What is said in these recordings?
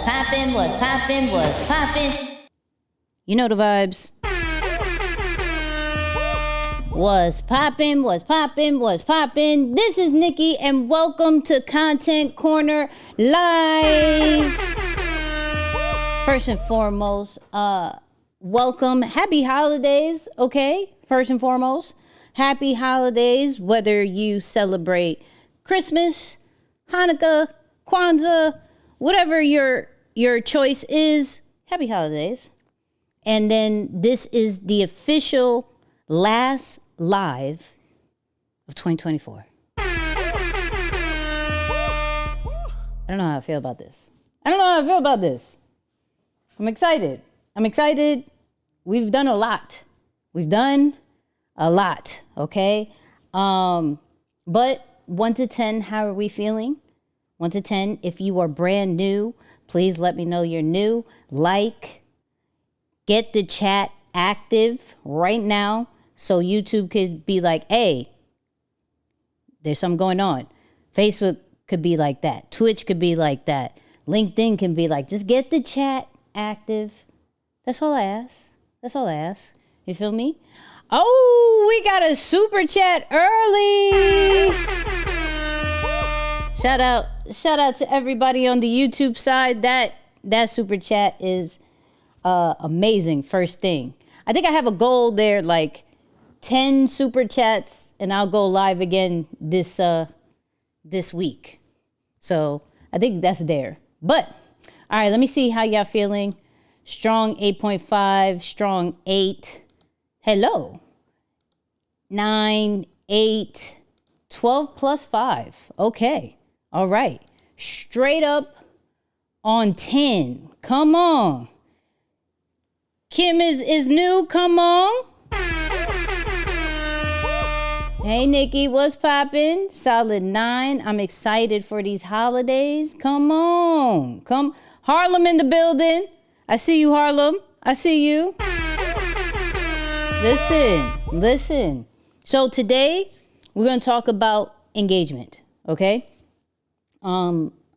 poppin', what's poppin', what's poppin'? You know the vibes. What's poppin', what's poppin', what's poppin'? This is Nikki and welcome to Content Corner Live. First and foremost, welcome. Happy holidays, okay? First and foremost, happy holidays, whether you celebrate Christmas, Hanukkah, Kwanzaa, whatever your choice is, happy holidays. And then this is the official last live of 2024. I don't know how I feel about this. I'm excited. We've done a lot. Okay? But 1 to 10, how are we feeling? 1 to 10, if you are brand new, please let me know you're new. Get the chat active right now so YouTube could be like, hey, there's something going on. Facebook could be like that. Twitch could be like that. LinkedIn can be like, just get the chat active. That's all I ask. You feel me? Oh, we got a super chat early. Shout out to everybody on the YouTube side. That super chat is amazing. First thing. I think I have a goal there, like 10 super chats, and I'll go live again this week. So I think that's there. But all right, let me see how y'all feeling. Strong 8.5, strong 8. Hello. 9, 8, 12 plus 5. Okay. All right. Straight up on 10. Come on. Kim is new. Come on. Hey, Nikki, what's poppin'? Solid 9. I'm excited for these holidays. Come on. Come. Harlem in the building. I see you, Harlem. I see you. Listen. So today we're going to talk about engagement, okay?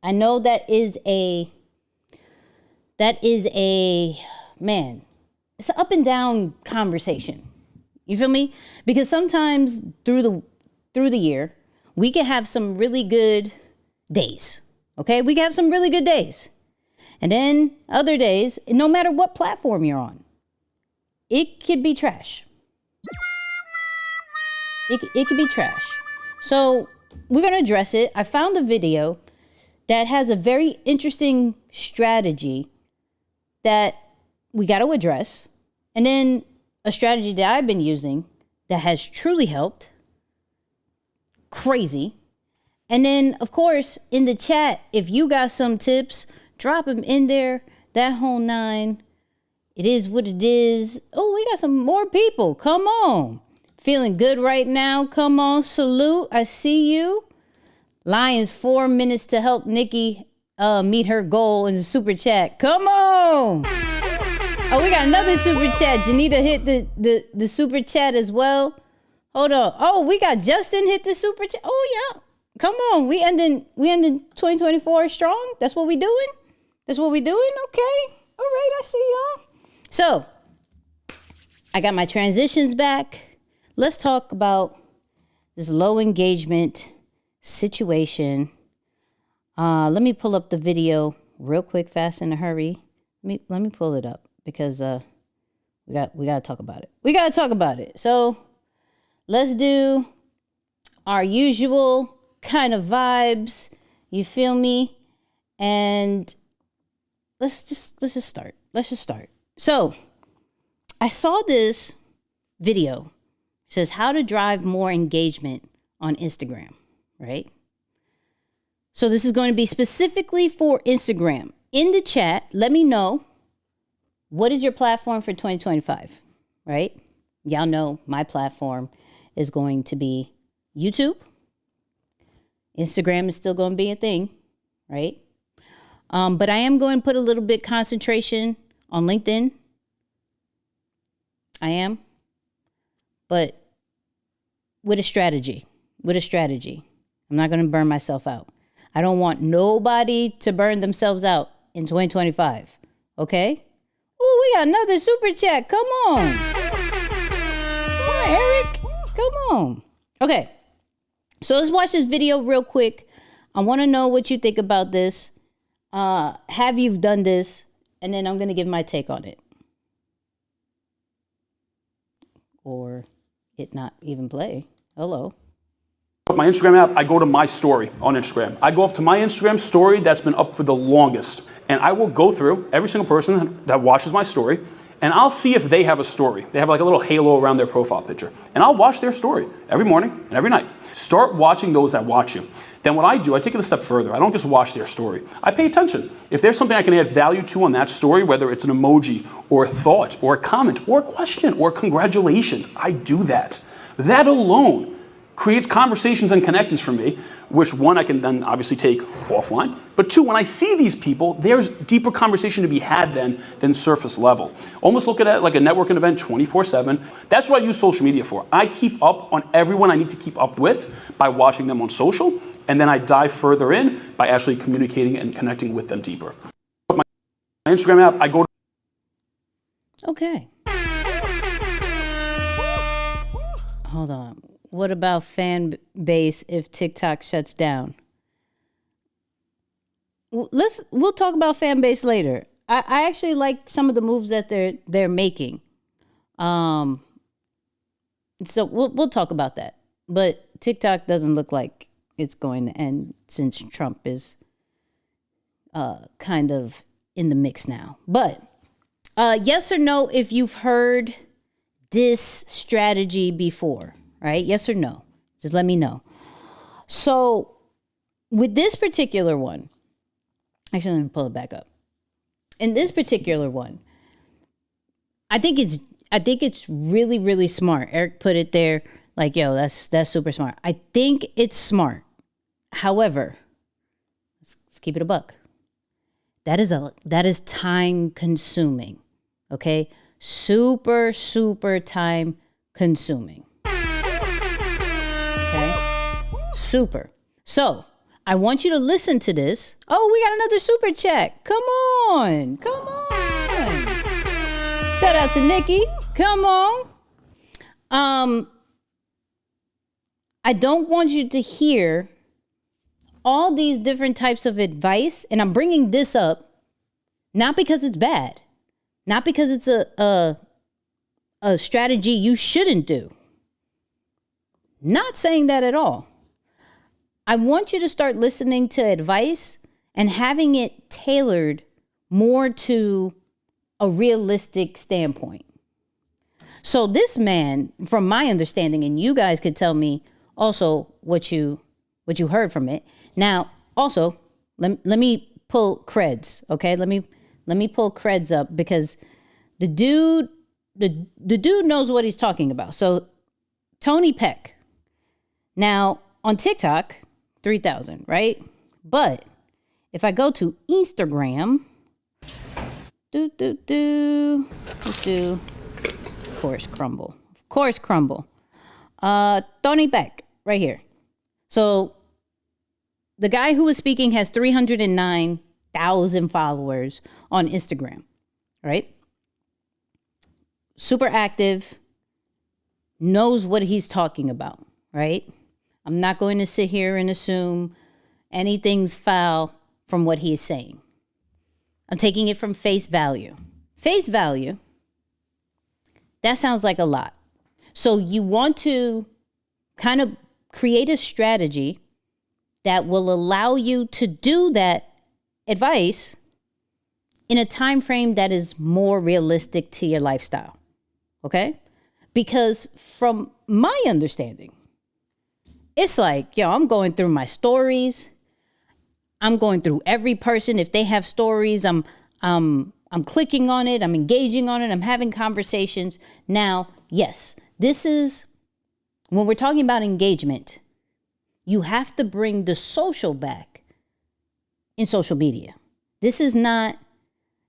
I know that is a man, it's an up and down conversation. You feel me? Because sometimes through the year, we can have some really good days. Okay? We can have some really good days. And then other days, no matter what platform you're on, it could be trash. It could be trash. So we're going to address it. I found a video that has a very interesting strategy that we got to address. And then a strategy that I've been using that has truly helped. Crazy. And then, of course, in the chat, if you got some tips, drop them in there. That whole 9. It is what it is. Oh, we got some more people. Come on. Feeling good right now. Come on. Salute. I see you. Lions 4 minutes to help Nikki meet her goal in the super chat. Come on. Oh, we got another super chat. Janita hit the super chat as well. Hold on. Oh, we got Justin hit the super chat. Oh, yeah. Come on. We ending 2024 strong. That's what we doing? Okay. All right. I see y'all. So I got my transitions back. Let's talk about this low engagement situation. Let me pull up the video real quick, fast, in a hurry. Let me pull it up because we got to talk about it. So let's do our usual kind of vibes. You feel me? And let's just start. So I saw this video. It says how to drive more engagement on Instagram, right? So this is going to be specifically for Instagram. In the chat, let me know, what is your platform for 2025, right? Y'all know my platform is going to be YouTube. Instagram is still going to be a thing, right? But I am going to put a little bit concentration on LinkedIn. I am. But with a strategy. I'm not going to burn myself out. I don't want nobody to burn themselves out in 2025. Okay? Oh, we got another super chat. Come on. Come on, Eric. Come on. Okay. So let's watch this video real quick. I want to know what you think about this. Have you done this? And then I'm going to give my take on it. Or it not even play. Hello. My Instagram app, I go to my story on Instagram. I go up to my Instagram story that's been up for the longest. And I will go through every single person that watches my story, and I'll see if they have a story. They have like a little halo around their profile picture. And I'll watch their story every morning and every night. Start watching those that watch you. Then what I do, I take it a step further. I don't just watch their story. I pay attention. If there's something I can add value to on that story, whether it's an emoji or a thought or a comment or a question or congratulations, I do that. That alone creates conversations and connections for me, which one I can then obviously take offline. But two, when I see these people, there's deeper conversation to be had than surface level. Almost look at it like a networking event 24/7. That's what I use social media for. I keep up on everyone I need to keep up with by watching them on social, and then I dive further in by actually communicating and connecting with them deeper. My Instagram app, I go to... Okay. Hold on. What about fan base if TikTok shuts down? We'll talk about fan base later. I actually like some of the moves that they're making. So we'll talk about that. But TikTok doesn't look like it's going to end since Trump is kind of in the mix now. But yes or no if you've heard this strategy before. Right? Yes or no? Just let me know. So with this particular one, actually, let me pull it back up. In this particular one, I think it's really, really smart. Eric put it there like, yo, that's super smart. I think it's smart. However, let's keep it a buck. That is time consuming. Okay? Super, super time consuming. Okay. Super. So I want you to listen to this. Oh, we got another super chat. Come on. Come on. Shout out to Nikki. Come on. I don't want you to hear all these different types of advice. And I'm bringing this up not because it's bad, not because it's a strategy you shouldn't do. Not saying that at all. I want you to start listening to advice and having it tailored more to a realistic standpoint. So this man, from my understanding, and you guys could tell me also what you heard from it. Now, also, let me pull creds, okay? Let me pull creds up because the dude knows what he's talking about. So Tony Peck. Now, on TikTok, 3,000, right? But if I go to Instagram, let's do, of course, Crumbl. Tony Peck, right here. So the guy who was speaking has 309,000 followers on Instagram, right? Super active, knows what he's talking about, right? I'm not going to sit here and assume anything's foul from what he is saying. I'm taking it from face value. Face value, that sounds like a lot. So you want to kind of create a strategy that will allow you to do that advice in a time frame that is more realistic to your lifestyle. Okay? Because from my understanding, it's like, yo, I'm going through my stories. I'm going through every person. If they have stories, I'm clicking on it. I'm engaging on it. I'm having conversations. Now, yes, this is when we're talking about engagement, you have to bring the social back in social media. This is not,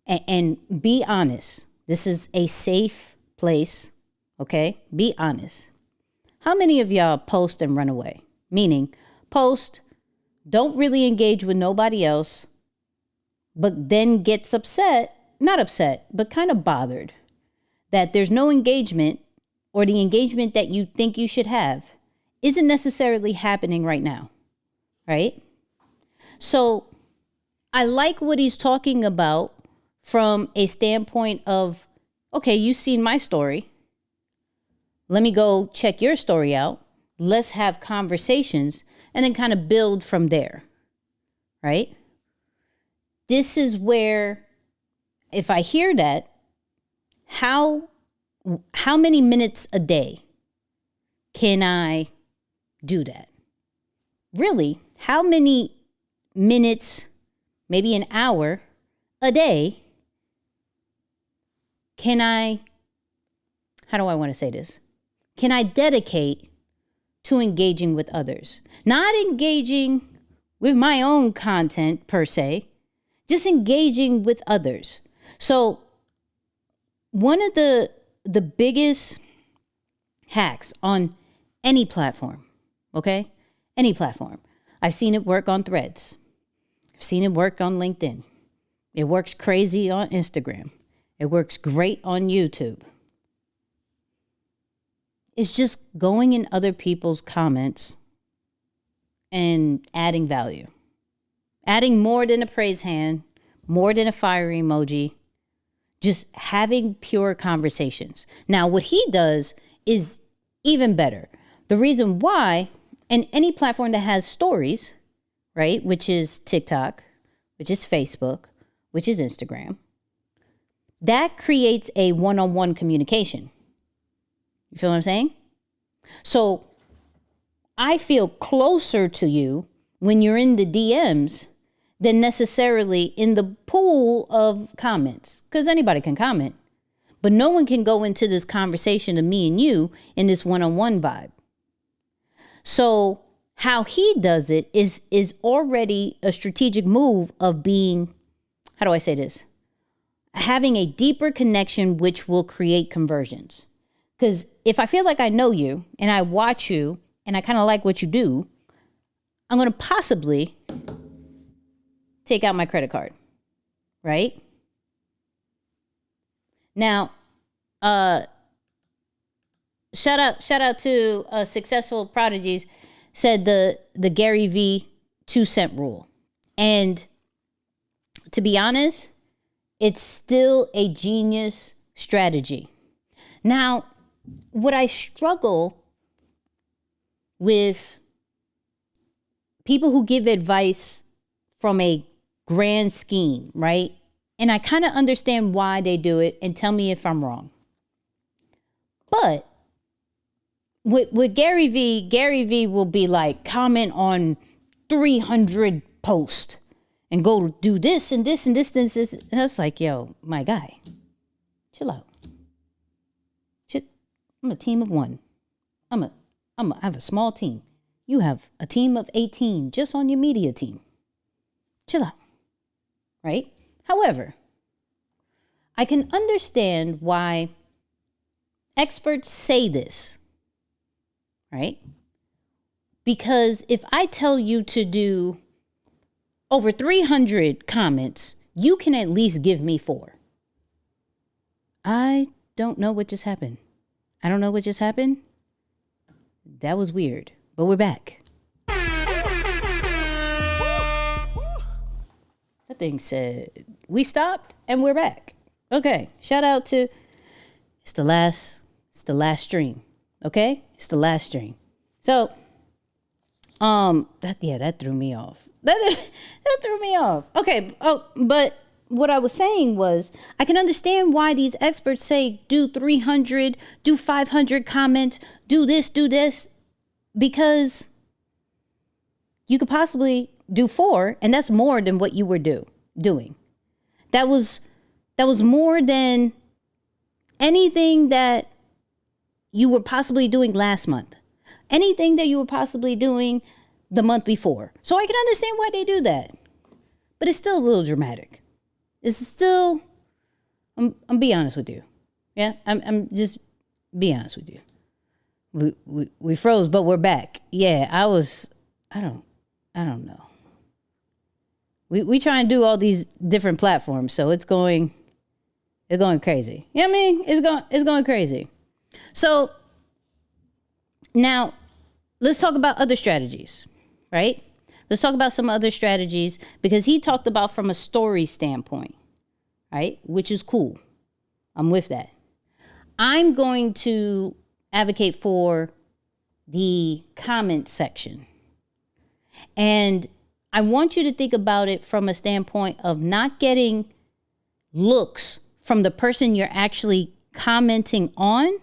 and be honest, this is a safe place. Okay? Be honest. How many of y'all post and run away? Meaning, post, don't really engage with nobody else, but then gets upset, not upset, but kind of bothered that there's no engagement, or the engagement that you think you should have isn't necessarily happening right now, right? So I like what he's talking about from a standpoint of, okay, you've seen my story. Let me go check your story out. Let's have conversations and then kind of build from there, right? This is where, if I hear that, how many minutes a day can I do that? Really, how many minutes, maybe an hour a day can I, how do I want to say this? Can I dedicate to engaging with others? Not engaging with my own content per se, just engaging with others. So one of the biggest hacks on any platform, okay? Any platform. I've seen it work on Threads. I've seen it work on LinkedIn. It works crazy on Instagram. It works great on YouTube. It's just going in other people's comments and adding value. Adding more than a praise hand, more than a fire emoji, just having pure conversations. Now, what he does is even better. The reason why, and any platform that has stories, right, which is TikTok, which is Facebook, which is Instagram, that creates a one-on-one communication. You feel what I'm saying? So I feel closer to you when you're in the DMs than necessarily in the pool of comments, because anybody can comment, but no one can go into this conversation of me and you in this one-on-one vibe. So how he does it is already a strategic move of being, how do I say this? Having a deeper connection, which will create conversions. Because if I feel like I know you and I watch you and I kind of like what you do, I'm going to possibly take out my credit card, right? Now, shout out to Successful Prodigies said the Gary V 2-cent rule. And to be honest, it's still a genius strategy. Now, what I struggle with people who give advice from a grand scheme, right? And I kind of understand why they do it, and tell me if I'm wrong. But with Gary V will be like, comment on 300 posts and go do this and this and this and this. And I was like, yo, my guy, chill out. I'm a team of one. I have a small team. You have a team of 18 just on your media team. Chill out, right? However, I can understand why experts say this, right? Because if I tell you to do over 300 comments, you can at least give me 4. I don't know what just happened. I don't know what just happened. That was weird, but we're back. That thing said, we stopped and we're back. Okay, shout out to, it's the last stream. Okay, it's the last stream. So, that threw me off. That threw me off. Okay, but what I was saying was, I can understand why these experts say do 300, do 500 comments, do this, because you could possibly do 4, and that's more than what you were doing. That was more than anything that you were possibly doing last month, anything that you were possibly doing the month before. So I can understand why they do that, but it's still a little dramatic. It's still, I'm be honest with you. Yeah, I'm just be honest with you. We froze, but we're back. Yeah, I don't know. We try and do all these different platforms, so it's going crazy. You know what I mean? It's going crazy. So now let's talk about other strategies, right? Let's talk about some other strategies because he talked about from a story standpoint, right? Which is cool. I'm with that. I'm going to advocate for the comment section. And I want you to think about it from a standpoint of not getting looks from the person you're actually commenting on,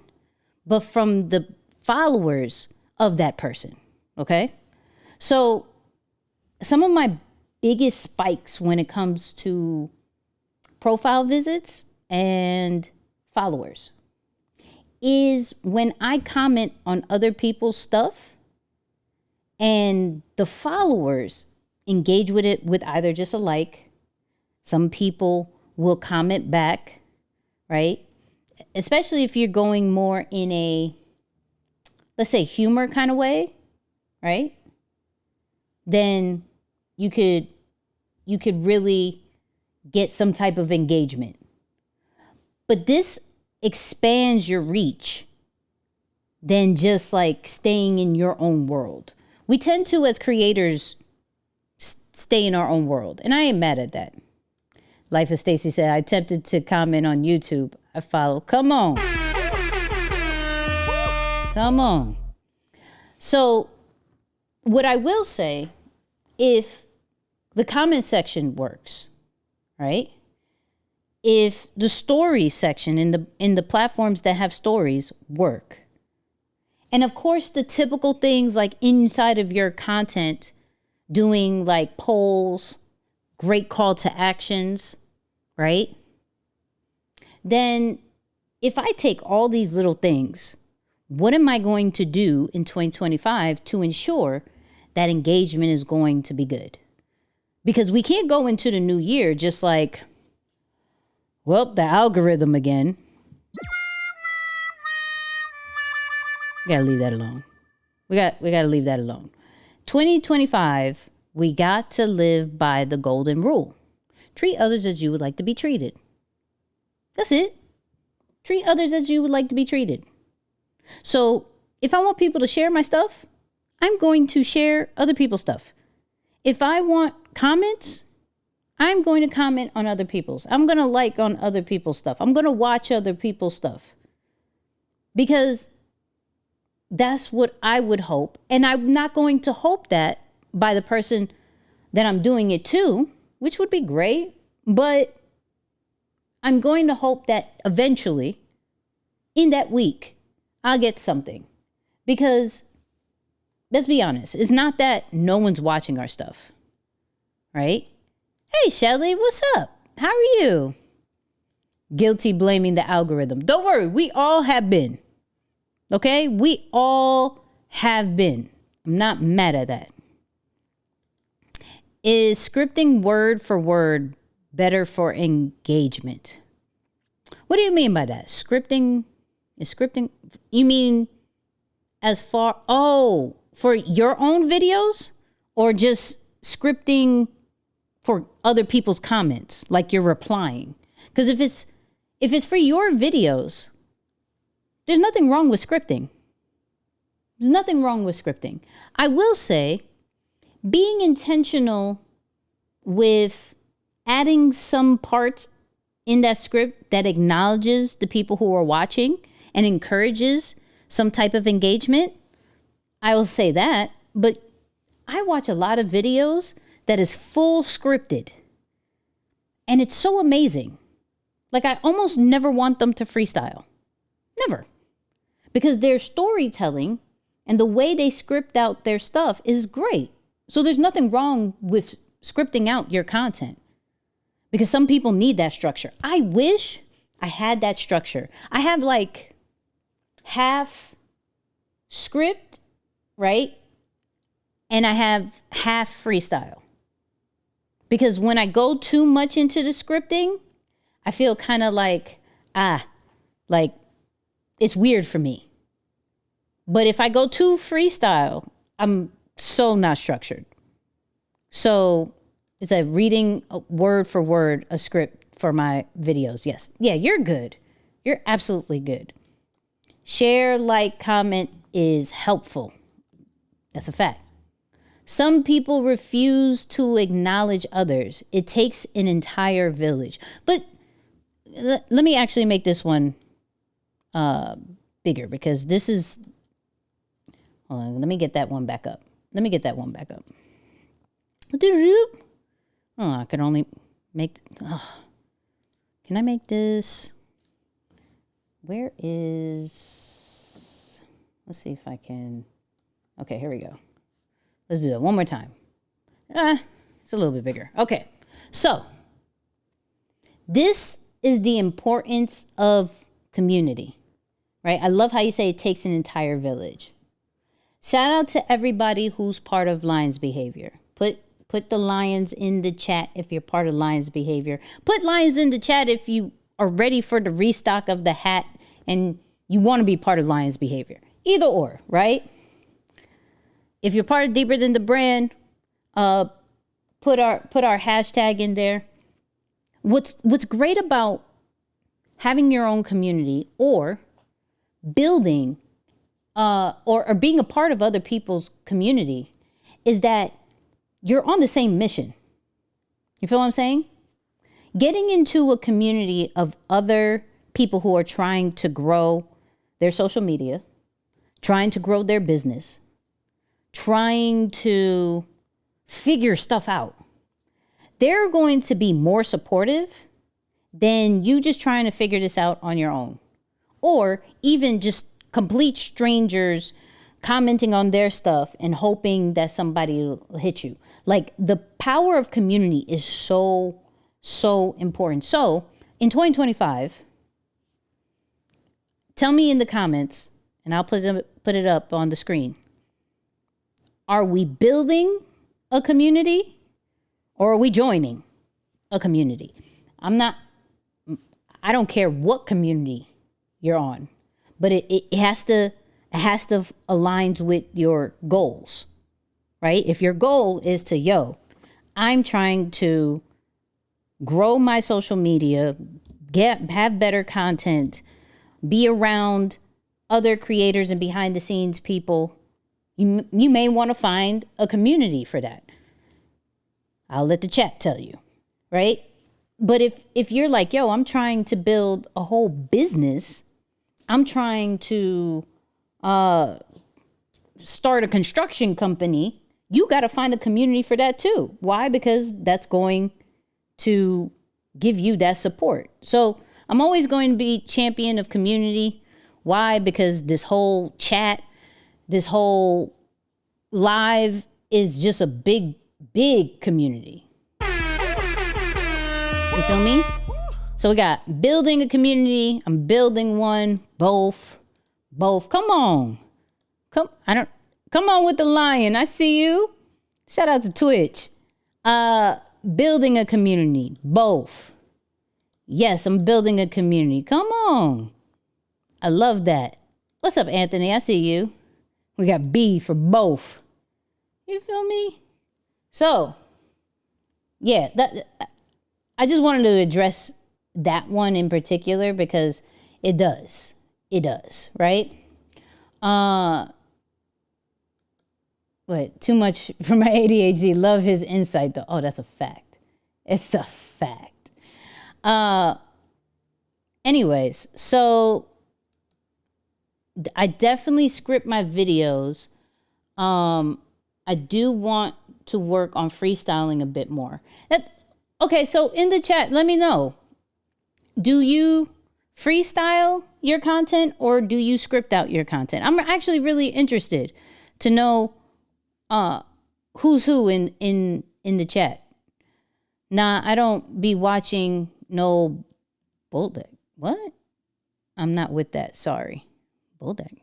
but from the followers of that person. Okay? So some of my biggest spikes when it comes to profile visits and followers is when I comment on other people's stuff and the followers engage with it with either just a like. Some people will comment back, right? Especially if you're going more in a, let's say, humor kind of way, right? Then you could really get some type of engagement. But this expands your reach than just like staying in your own world. We tend to, as creators, stay in our own world. And I ain't mad at that. Life of Stacy said, I attempted to comment on YouTube. I follow. Come on. Come on. So what I will say, if the comment section works, right? If the story section in the platforms that have stories work, and of course the typical things like inside of your content, doing like polls, great call to actions, right? Then if I take all these little things, what am I going to do in 2025 to ensure that engagement is going to be good? Because we can't go into the new year just like, well, the algorithm again. We gotta leave that alone. We gotta leave that alone. 2025, we got to live by the golden rule. Treat others as you would like to be treated. That's it. Treat others as you would like to be treated. So if I want people to share my stuff, I'm going to share other people's stuff. If I want comments, I'm going to comment on other people's. I'm going to like on other people's stuff. I'm going to watch other people's stuff. Because that's what I would hope. And I'm not going to hope that by the person that I'm doing it to, which would be great. But I'm going to hope that eventually, in that week, I'll get something. Because, let's be honest, it's not that no one's watching our stuff. Right? Hey, Shelly, what's up? How are you? Guilty blaming the algorithm. Don't worry, we all have been. Okay? We all have been. I'm not mad at that. Is scripting word for word better for engagement? What do you mean by that? Scripting? You mean as far, for your own videos? Or just scripting for other people's comments, like you're replying? Because if it's for your videos, there's nothing wrong with scripting. There's nothing wrong with scripting. I will say, being intentional with adding some parts in that script that acknowledges the people who are watching and encourages some type of engagement, I will say that. But I watch a lot of videos that is full scripted. And it's so amazing. Like, I almost never want them to freestyle. Never. Because their storytelling and the way they script out their stuff is great. So there's nothing wrong with scripting out your content. Because some people need that structure. I wish I had that structure. I have like half script, right? And I have half freestyle. Because when I go too much into the scripting, I feel kind of like it's weird for me. But if I go too freestyle, I'm so not structured. So Is that reading word for word a script for my videos? Yes. Yeah, you're good. You're absolutely good. Share, like, comment is helpful. That's a fact. Some people refuse to acknowledge others. It takes an entire village. But let me actually make this one bigger, because this is, hold on, let me get that one back up. Oh, I can only make, can I make this? Where is, let's see if I can, okay, here we go. Let's do that one more time. It's a little bit bigger. Okay, so this is the importance of community, right? I love how you say it takes an entire village. Shout out to everybody who's part of Lions Behavior. Put the Lions in the chat if you're part of Lions Behavior. Put Lions in the chat if you are ready for the restock of the hat and you want to be part of Lions Behavior. Either or, right? If you're part of Deeper Than the Brand, put our hashtag in there. What's great about having your own community or building or being a part of other people's community is that you're on the same mission. You feel what I'm saying? Getting into a community of other people who are trying to grow their social media, trying to grow their business, trying to figure stuff out, they're going to be more supportive than you just trying to figure this out on your own. Or even just complete strangers commenting on their stuff and hoping that somebody will hit you. Like, the power of community is so, so important. So in 2025, tell me in the comments, and I'll put it up on the screen. Are we building a community or are we joining a community? I don't care what community you're on, but it has to align with your goals, right? If your goal is to, I'm trying to grow my social media, have better content, be around other creators and behind the scenes people, you may want to find a community for that. I'll let the chat tell you, right? But if you're like, I'm trying to build a whole business, I'm trying to start a construction company, you got to find a community for that too. Why? Because that's going to give you that support. So I'm always going to be champion of community. Why? Because this whole chat, this whole live is just a big, big community. You feel me? So we got building a community. I'm building one, both. Come on. Come on with the lion. I see you. Shout out to Twitch. Building a community, both. Yes, I'm building a community. Come on. I love that. What's up, Anthony? I see you. We got B for both. You feel me? So, yeah, I just wanted to address that one in particular because it does, right? Too much for my ADHD. Love his insight though. Oh, that's a fact. It's a fact. Anyways, so I definitely script my videos. I do want to work on freestyling a bit more. Okay, so in the chat, let me know. Do you freestyle your content or do you script out your content? I'm actually really interested to know who's who in the chat. Nah, I don't be watching no Bulldog. What? I'm not with that. Sorry. Bulldog.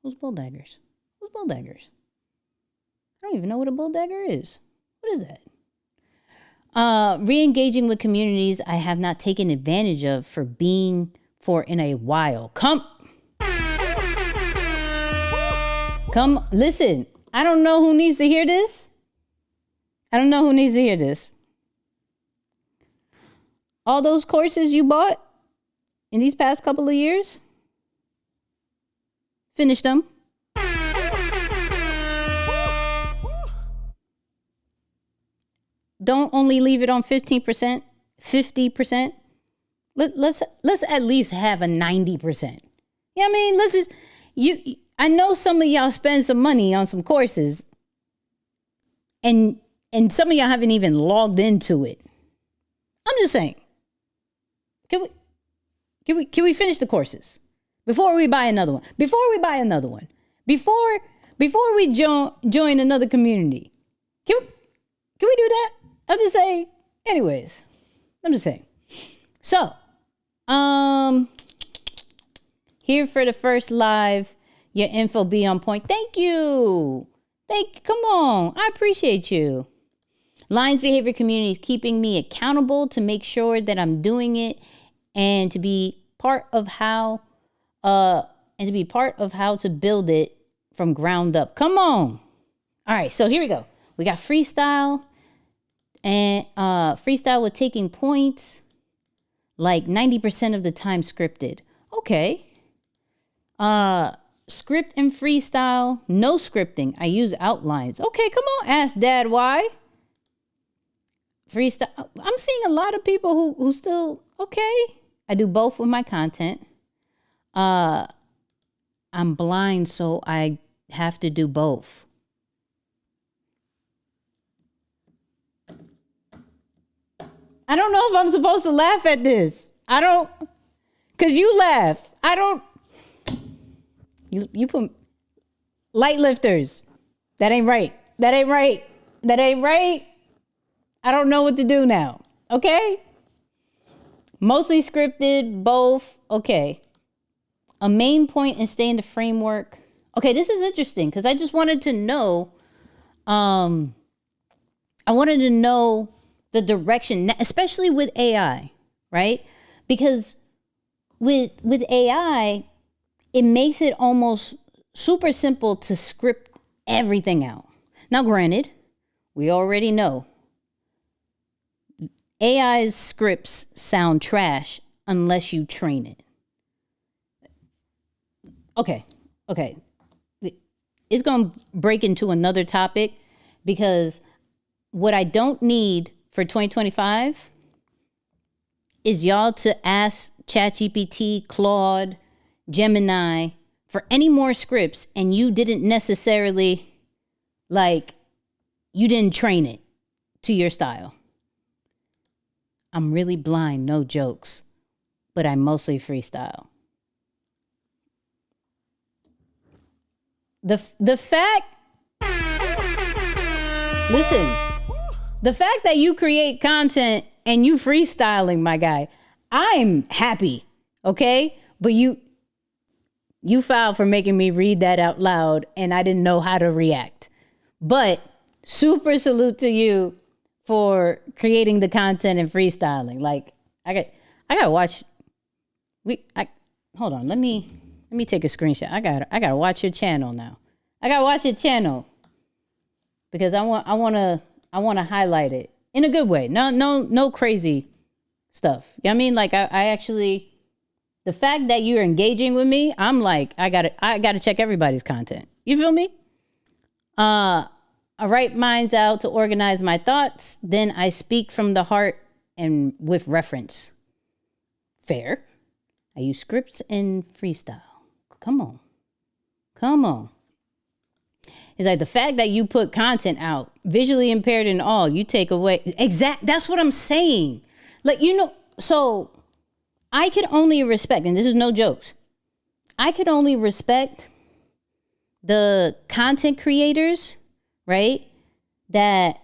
Who's Bulldaggers? Who's Bulldaggers? I don't even know what a Bulldagger is. What is that? Re-engaging with communities I have not taken advantage of for in a while. Come, listen. I don't know who needs to hear this, I don't know who needs to hear this. All those courses you bought in these past couple of years, finish them. Don't only leave it on 15%, 50%. Let's at least have a 90%. Yeah, I mean, let's just I know some of y'all spend some money on some courses, and some of y'all haven't even logged into it. I'm just saying. Can we finish the courses before we buy another one? Before we join another community. Can we do that? I'm just saying. Anyways, I'm just saying. So, here for the first live, your info be on point. Thank you. Come on. I appreciate you. Lions Behavior Community is keeping me accountable to make sure that I'm doing it and to be part of how to build it from ground up. Come on. All right, so here we go. We got freestyle and freestyle with taking points like 90% of the time scripted. Okay. Script and freestyle, no scripting. I use outlines. Okay, come on, ask Dad why. Freestyle. I'm seeing a lot of people who still, okay. I do both with my content. I'm blind, so I have to do both. I don't know if I'm supposed to laugh at this. I don't, because you laugh. I don't. You put light lifters. That ain't right. I don't know what to do now. Okay? Mostly scripted, both. Okay. A main point and stay in the framework. Okay, this is interesting because I just wanted to know. I wanted to know the direction, especially with AI, right? Because with AI, it makes it almost super simple to script everything out. Now, granted, we already know AI's scripts sound trash unless you train it. Okay. It's going to break into another topic because what I don't need for 2025 is y'all to ask ChatGPT, Claude, Gemini for any more scripts and you didn't necessarily, you didn't train it to your style. I'm really blind, no jokes, but I mostly freestyle. The fact that you create content and you freestyling, my guy, I'm happy, okay? But you filed for making me read that out loud and I didn't know how to react. But super salute to you for creating the content and freestyling. I gotta watch. Hold on. Let me take a screenshot. I gotta watch your channel now. I gotta watch your channel because I want to highlight it in a good way. No crazy stuff. You know what I mean? I actually, the fact that you're engaging with me, I'm like, I gotta check everybody's content. You feel me? I write minds out to organize my thoughts. Then I speak from the heart and with reference. Fair. I use scripts and freestyle. Come on. It's like the fact that you put content out, visually impaired and all, you take away. That's what I'm saying. So I could only respect, and this is no jokes, I could only respect the content creators, right? That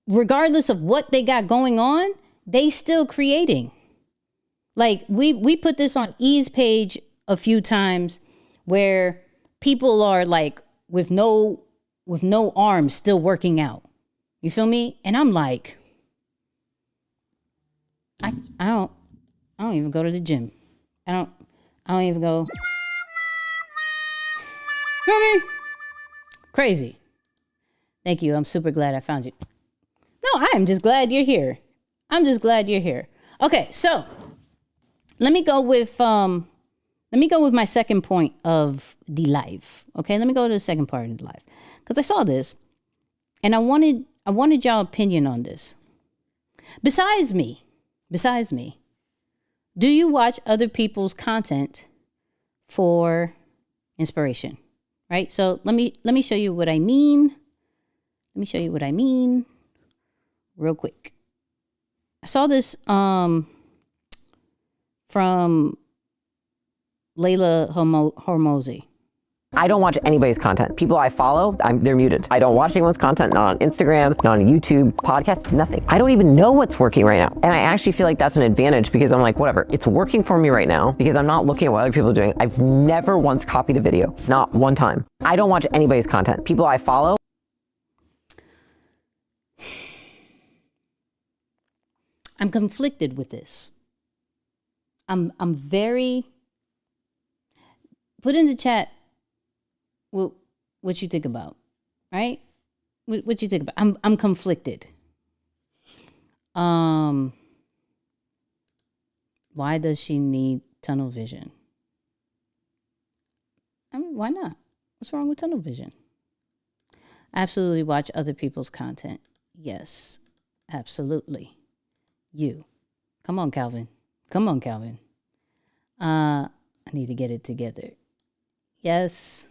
regardless of what they got going on, they still creating. We put this on E's page a few times where people are with no arms still working out. You feel me? And I'm like, I don't even go to the gym. I don't even go. You know what I mean? Crazy. Thank you. I'm super glad I found you. No, I am just glad you're here. I'm just glad you're here. Okay, so let me go with my second point of the live. Okay, let me go to the second part of the live because I saw this and I wanted y'all opinion on this. Besides me, do you watch other people's content for inspiration? Right? So let me show you what I mean. Let me show you what I mean real quick. I saw this from Layla Hormozy. I don't watch anybody's content. People I follow, they're muted. I don't watch anyone's content, not on Instagram, not on YouTube, podcast, nothing. I don't even know what's working right now. And I actually feel like that's an advantage because I'm like, whatever, it's working for me right now because I'm not looking at what other people are doing. I've never once copied a video, not one time. I don't watch anybody's content. People I follow. I'm conflicted with this. I'm very, put in the chat what you think about, right? What you think about? I'm conflicted. Why does she need tunnel vision? I mean, why not? What's wrong with tunnel vision? Absolutely watch other people's content. Yes, absolutely. You. Come on, Calvin. Come on, Calvin. I need to get it together. Yes.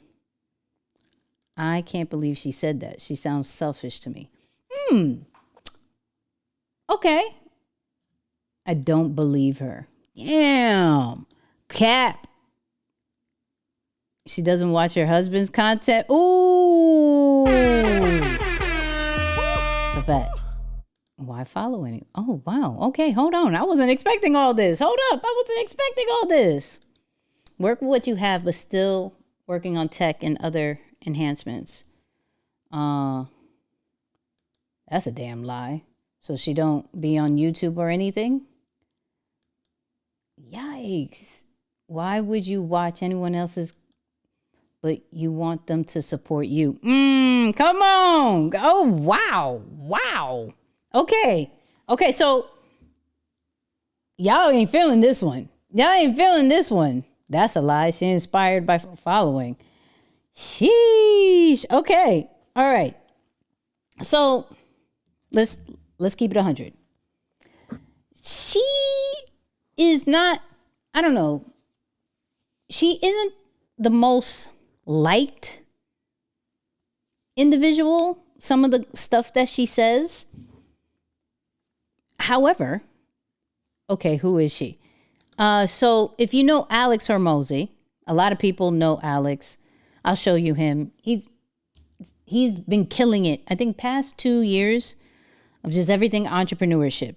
I can't believe she said that. She sounds selfish to me. Okay. I don't believe her. Damn. Cap. She doesn't watch her husband's content. Ooh. It's a fact. Why follow any? Oh, wow. Okay, hold on. I wasn't expecting all this. Hold up. I wasn't expecting all this. Work with what you have, but still working on tech and other enhancements. That's a damn lie. So she don't be on YouTube or anything? Yikes. Why would you watch anyone else's, but you want them to support you? Come on. Oh, wow. Wow. Okay, so y'all ain't feeling this one. That's a lie. She inspired by following. Sheesh. Okay, all right. So let's keep it 100. She is not, I don't know. She isn't the most liked individual. Some of the stuff that she says. However, okay, who is she? So if you know Alex Hormozy, a lot of people know Alex. I'll show you him. He's been killing it. I think past 2 years of just everything entrepreneurship.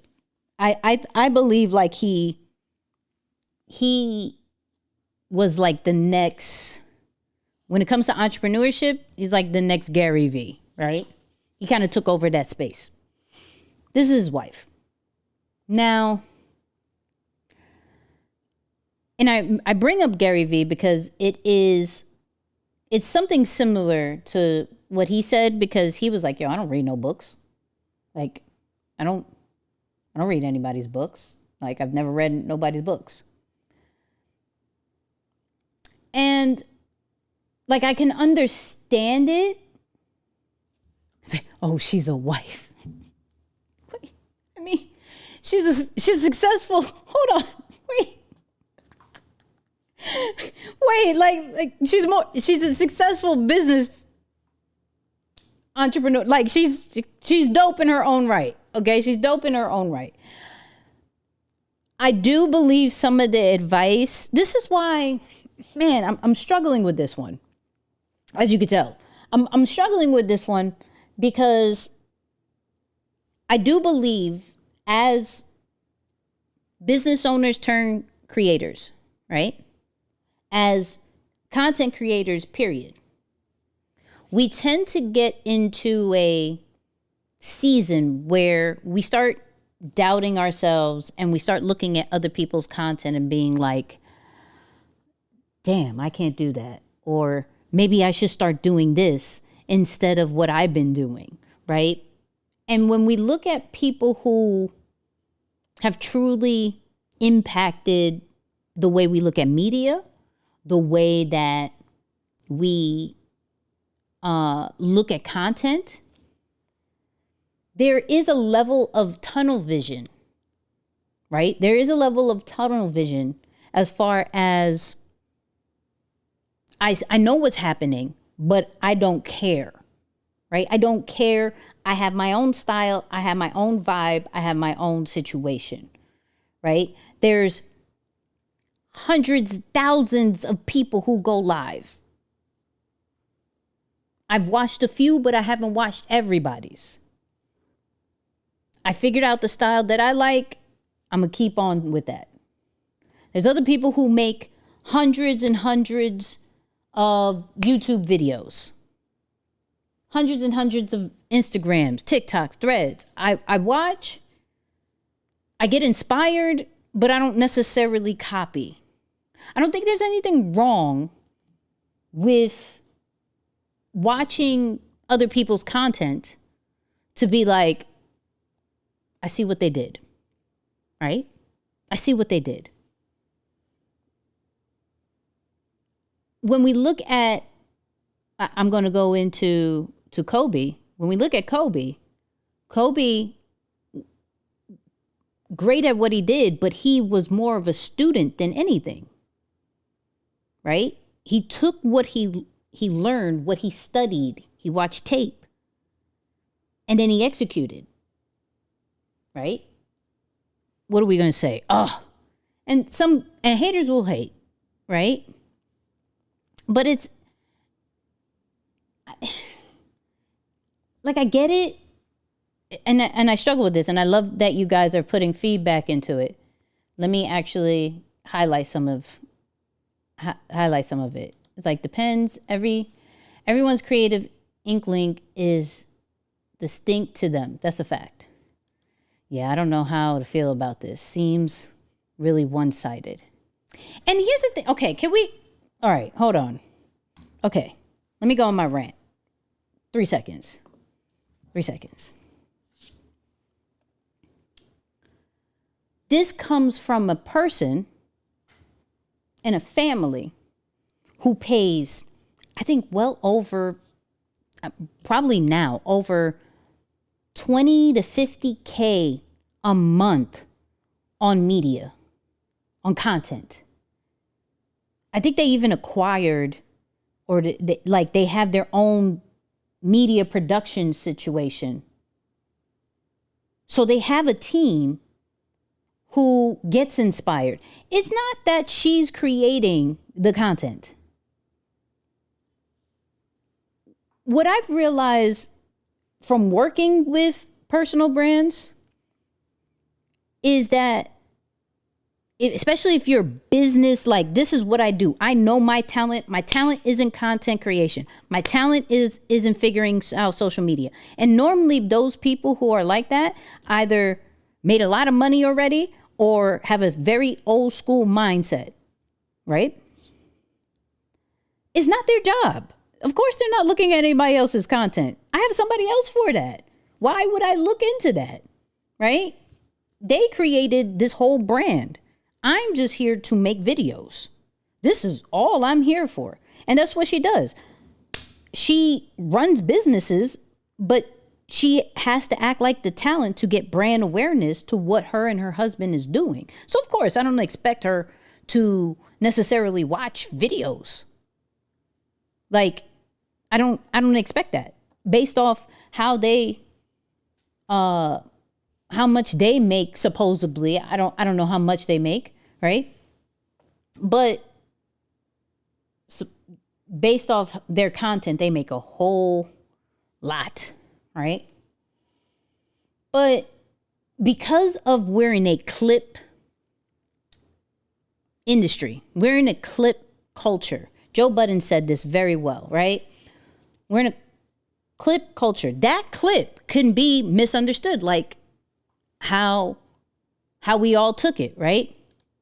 I believe like he was like the next, when it comes to entrepreneurship, he's like the next Gary V, right? He kind of took over that space. This is his wife. Now, and I bring up Gary V because it's something similar to what he said, because he was like, yo, I don't read no books. Like, I don't read anybody's books. Like, I've never read nobody's books. And like, I can understand it. It's like, oh, she's a wife. Wait, I mean, she's successful. Hold on. Wait, like she's a successful business entrepreneur. Like she's dope in her own right. Okay, she's dope in her own right. I do believe some of the advice. This is why, man, I'm struggling with this one. As you can tell, I'm struggling with this one because I do believe as business owners turn creators, right? As content creators, period, we tend to get into a season where we start doubting ourselves and we start looking at other people's content and being like, damn, I can't do that. Or maybe I should start doing this. instead of what I've been doing, right? And when we look at people who have truly impacted the way we look at media, the way that we look at content, there is a level of tunnel vision, right? There is a level of tunnel vision as far as I know what's happening, but I don't care, right? I don't care. I have my own style. I have my own vibe. I have my own situation, right? There's hundreds, thousands of people who go live. I've watched a few, but I haven't watched everybody's. I figured out the style that I like. I'm going to keep on with that. There's other people who make hundreds and hundreds of YouTube videos, hundreds and hundreds of Instagrams, TikToks, threads. I watch, I get inspired, but I don't necessarily copy. I don't think there's anything wrong with watching other people's content to be like, I see what they did, right? I see what they did. When we look at, I'm going to go into Kobe. When we look at Kobe, great at what he did, but he was more of a student than anything, right? He took what he learned, what he studied, he watched tape, and then he executed, right? What are we going to say? And haters will hate, right? But it's like, I get it. And I struggle with this, and I love that you guys are putting feedback into it. Let me actually highlight some of it. It's like, depends. Everyone's creative inkling is distinct to them. That's a fact. Yeah, I don't know how to feel about this. Seems really one-sided. And here's the thing. Okay, all right, hold on. Okay, let me go on my rant. 3 seconds. 3 seconds. This comes from a person and a family who pays, I think, well over, probably now, over 20 to 50K a month on media, on content. I think they even acquired, or they have their own media production situation. So they have a team who gets inspired. It's not that she's creating the content. What I've realized from working with personal brands is that, especially if you're business, like, this is what I do. I know my talent. My talent isn't content creation. My talent isn't figuring out social media. And normally those people who are like that either made a lot of money already or have a very old school mindset, right? It's not their job. Of course, they're not looking at anybody else's content. I have somebody else for that. Why would I look into that, right? They created this whole brand. I'm just here to make videos. This is all I'm here for. And that's what she does. She runs businesses, but she has to act like the talent to get brand awareness to what her and her husband is doing. So of course, I don't expect her to necessarily watch videos. Like, I don't expect that based off how much they make, supposedly. I don't know how much they make, right? But based off their content, they make a whole lot, right? But because of we're in a clip industry, we're in a clip culture. Joe Budden said this very well, right? We're in a clip culture. That clip can be misunderstood, like how we all took it, right?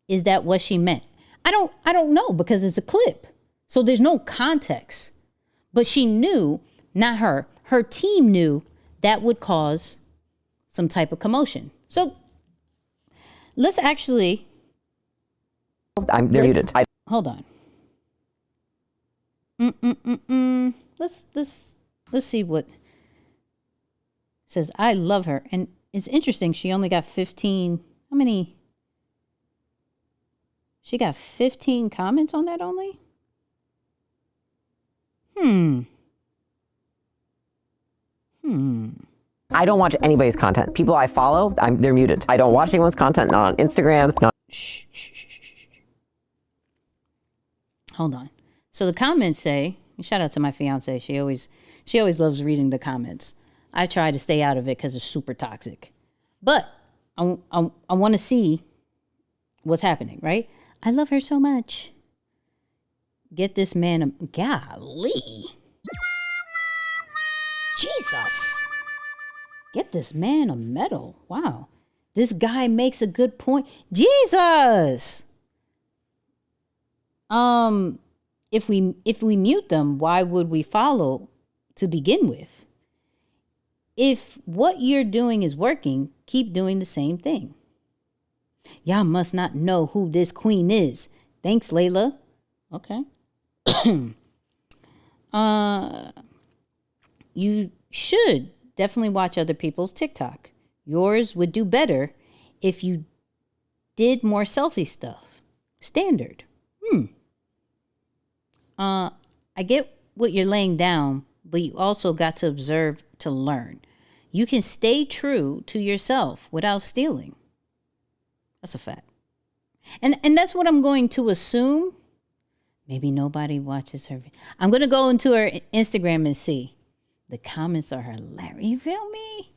Is that what she meant? I don't know, because it's a clip. So there's no context. But she knew not her. Her team knew that would cause some type of commotion. So let's actually. They're muted. Hold on. Let's see what it says. I love her, and it's interesting. She only got 15. How many? She got 15 comments on that only. I don't watch anybody's content. People I follow, they're muted. I don't watch anyone's content, not on Instagram. Shh. Hold on. So the comments say, shout out to my fiance. She always loves reading the comments. I try to stay out of it because it's super toxic. But I want to see what's happening, right? I love her so much. Get this man a golly. Jesus. Get this man a medal. Wow. This guy makes a good point. Jesus. If we mute them, why would we follow to begin with? If what you're doing is working, keep doing the same thing. Y'all must not know who this queen is. Thanks, Layla. Okay. You should definitely watch other people's TikTok. Yours would do better if you did more selfie stuff. Standard. I get what you're laying down, but you also got to observe to learn. You can stay true to yourself without stealing. That's a fact. And that's what I'm going to assume. Maybe nobody watches her. I'm going to go into her Instagram and see. The comments are hilarious. You feel me?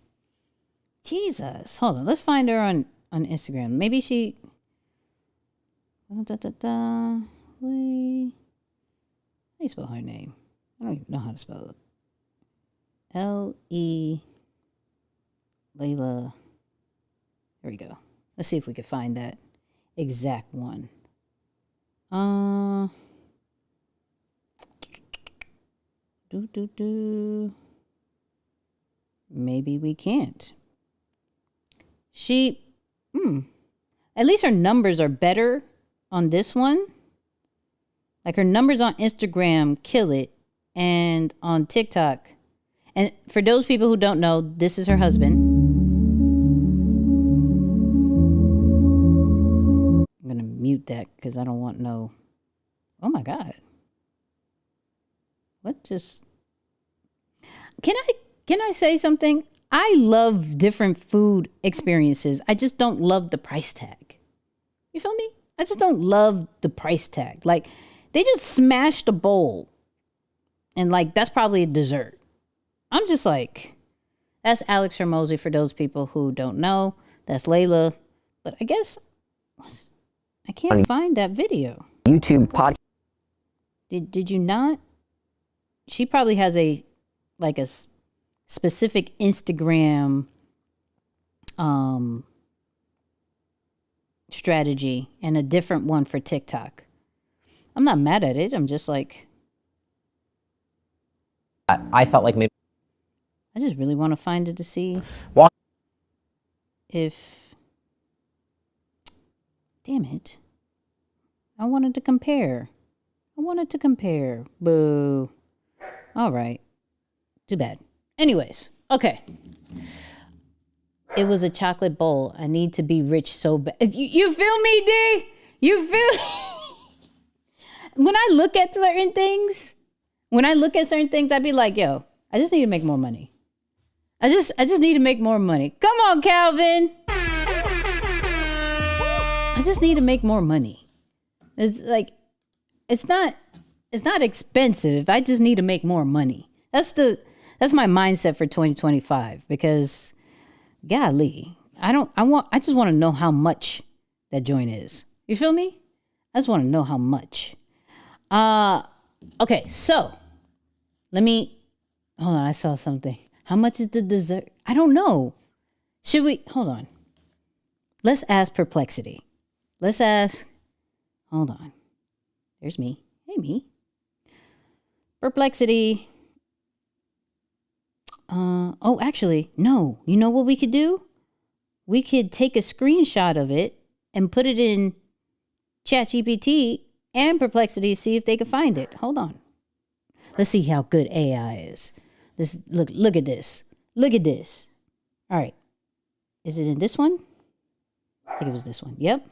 Jesus. Hold on. Let's find her on Instagram. Maybe she. How do you spell her name? I don't even know how to spell it. L-E. Layla. There we go. Let's see if we can find that exact one. Maybe we can't. She, at least her numbers are better on this one. Like her numbers on Instagram kill it, and on TikTok. And for those people who don't know, this is her husband. I'm gonna mute that because I don't want no. Oh my God. What just? Can I say something? I love different food experiences. I just don't love the price tag. You feel me? I just don't love the price tag. Like, they just smashed a bowl. And like, that's probably a dessert. I'm just like, that's Alex Hermosi for those people who don't know. That's Layla. But I guess I can't find that video. YouTube podcast. Did you not? She probably has a specific Instagram strategy and a different one for TikTok. I'm not mad at it. I'm just like, I felt like maybe. I just really want to find it to see if. Damn it. I wanted to compare. Boo. All right. Too bad. Anyways, okay. It was a chocolate bowl. I need to be rich so bad. You feel me, D? You feel When I look at certain things, I'd be like, yo, I just need to make more money. I just need to make more money. Come on, Calvin. I just need to make more money. It's like, it's not expensive. I just need to make more money. That's my mindset for 2025 because golly, I just want to know how much that joint is. You feel me? I just want to know how much. Okay, so hold on, I saw something. How much is the dessert? I don't know. Hold on. Let's ask Perplexity. Hold on. There's me. Hey, me. Perplexity. Oh, actually, no. You know what we could do? We could take a screenshot of it and put it in ChatGPT and Perplexity to see if they can find it. Hold on. Let's see how good AI is. Look at this. Look at this. All right. Is it in this one? I think it was this one. Yep.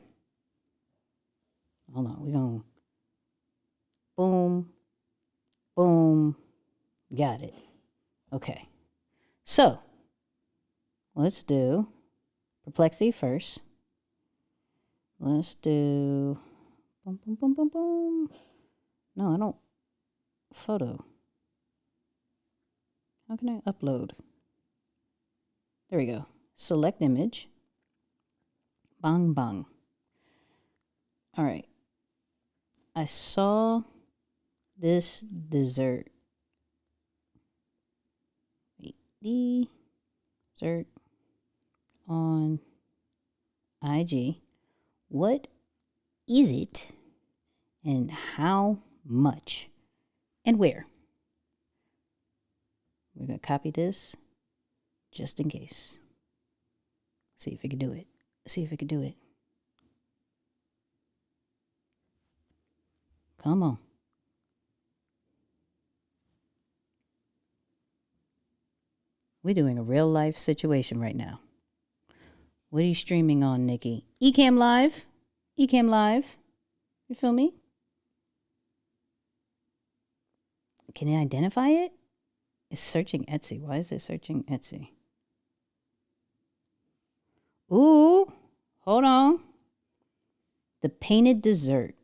Hold on. We're going to boom, boom. Got it. Okay. So let's do Perplexity first. Let's do boom, boom, boom, boom, boom. No, I don't. Photo. How can I upload? There we go. Select image. Bang, bang. All right. I saw this dessert. Dessert on IG. What is it and how much and where? We're going to copy this just in case. See if we can do it. See if we can do it. Come on. We're doing a real life situation right now. What are you streaming on, Nikki? Ecamm Live. Ecamm Live. You feel me? Can it identify it? It's searching Etsy. Why is it searching Etsy? Ooh, hold on. The Painted Dessert.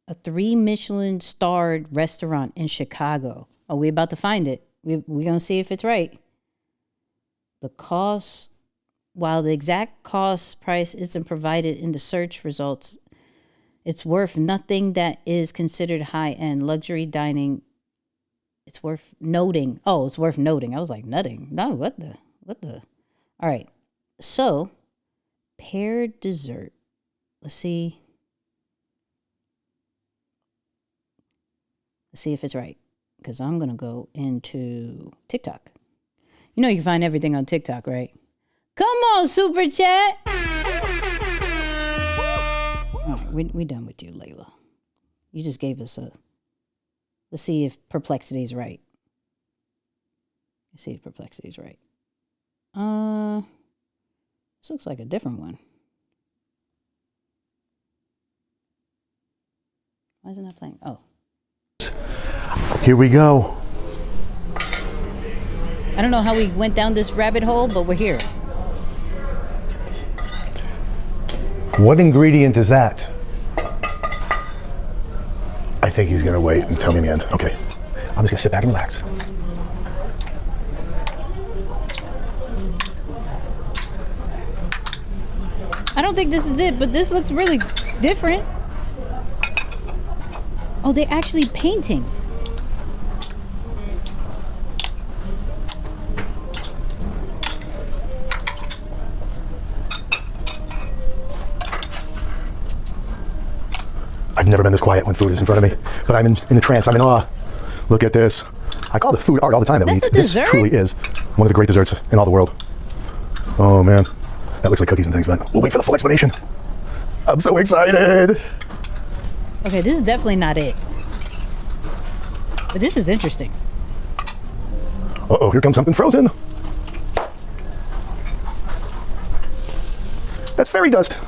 A 3 Michelin starred restaurant in Chicago. Oh, we're about to find it. We're going to see if it's right. The cost, while the exact cost price isn't provided in the search results, it's worth nothing that is considered high-end luxury dining. It's worth noting. Oh, it's worth noting. I was like, nutting. No, what the? All right. So, paired dessert. Let's see. Let's see if it's right. Because I'm going to go into TikTok. You know you can find everything on TikTok, right? Come on, Super Chat. All right, we done with you, Layla. You just gave us a... Let's see if Perplexity is right. Let's see if Perplexity is right. This looks like a different one. Why isn't that playing? Oh. Here we go. I don't know how we went down this rabbit hole, but we're here. What ingredient is that? I think he's gonna wait and tell me in the end. Okay, I'm just gonna sit back and relax. I don't think this is it, but this looks really different. Oh, they're actually painting. I've never been this quiet when food is in front of me, but I'm in the trance. I'm in awe. Look at this. I call the food art all the time that we eat. That's a dessert? This truly is one of the great desserts in all the world. Oh man, that looks like cookies and things, but we'll wait for the full explanation. I'm so excited. Okay, this is definitely not it. But this is interesting. Uh-oh, here comes something frozen. That's fairy dust.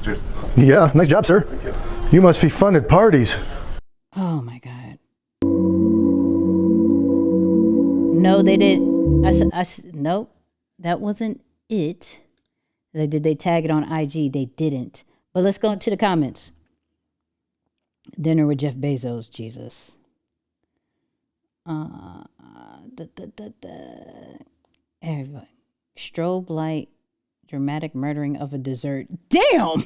Cheers. Yeah, nice job, sir. You must be fun at parties. Oh my God. No, they didn't. Nope, that wasn't it. Did they tag it on IG? They didn't. But let's go into the comments. Dinner with Jeff Bezos, Jesus. Everybody. Strobe light, dramatic murdering of a dessert. Damn!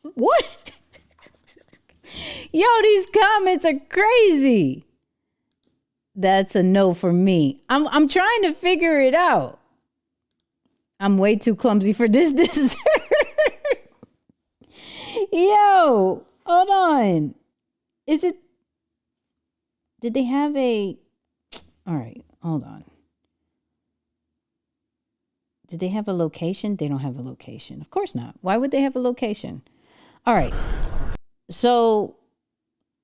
What? Yo, these comments are crazy. That's a no for me. I'm trying to figure it out. I'm way too clumsy for this dessert. Yo, hold on. Is it? Did they have a... All right, hold on. Did they have a location? They don't have a location. Of course not. Why would they have a location? All right. So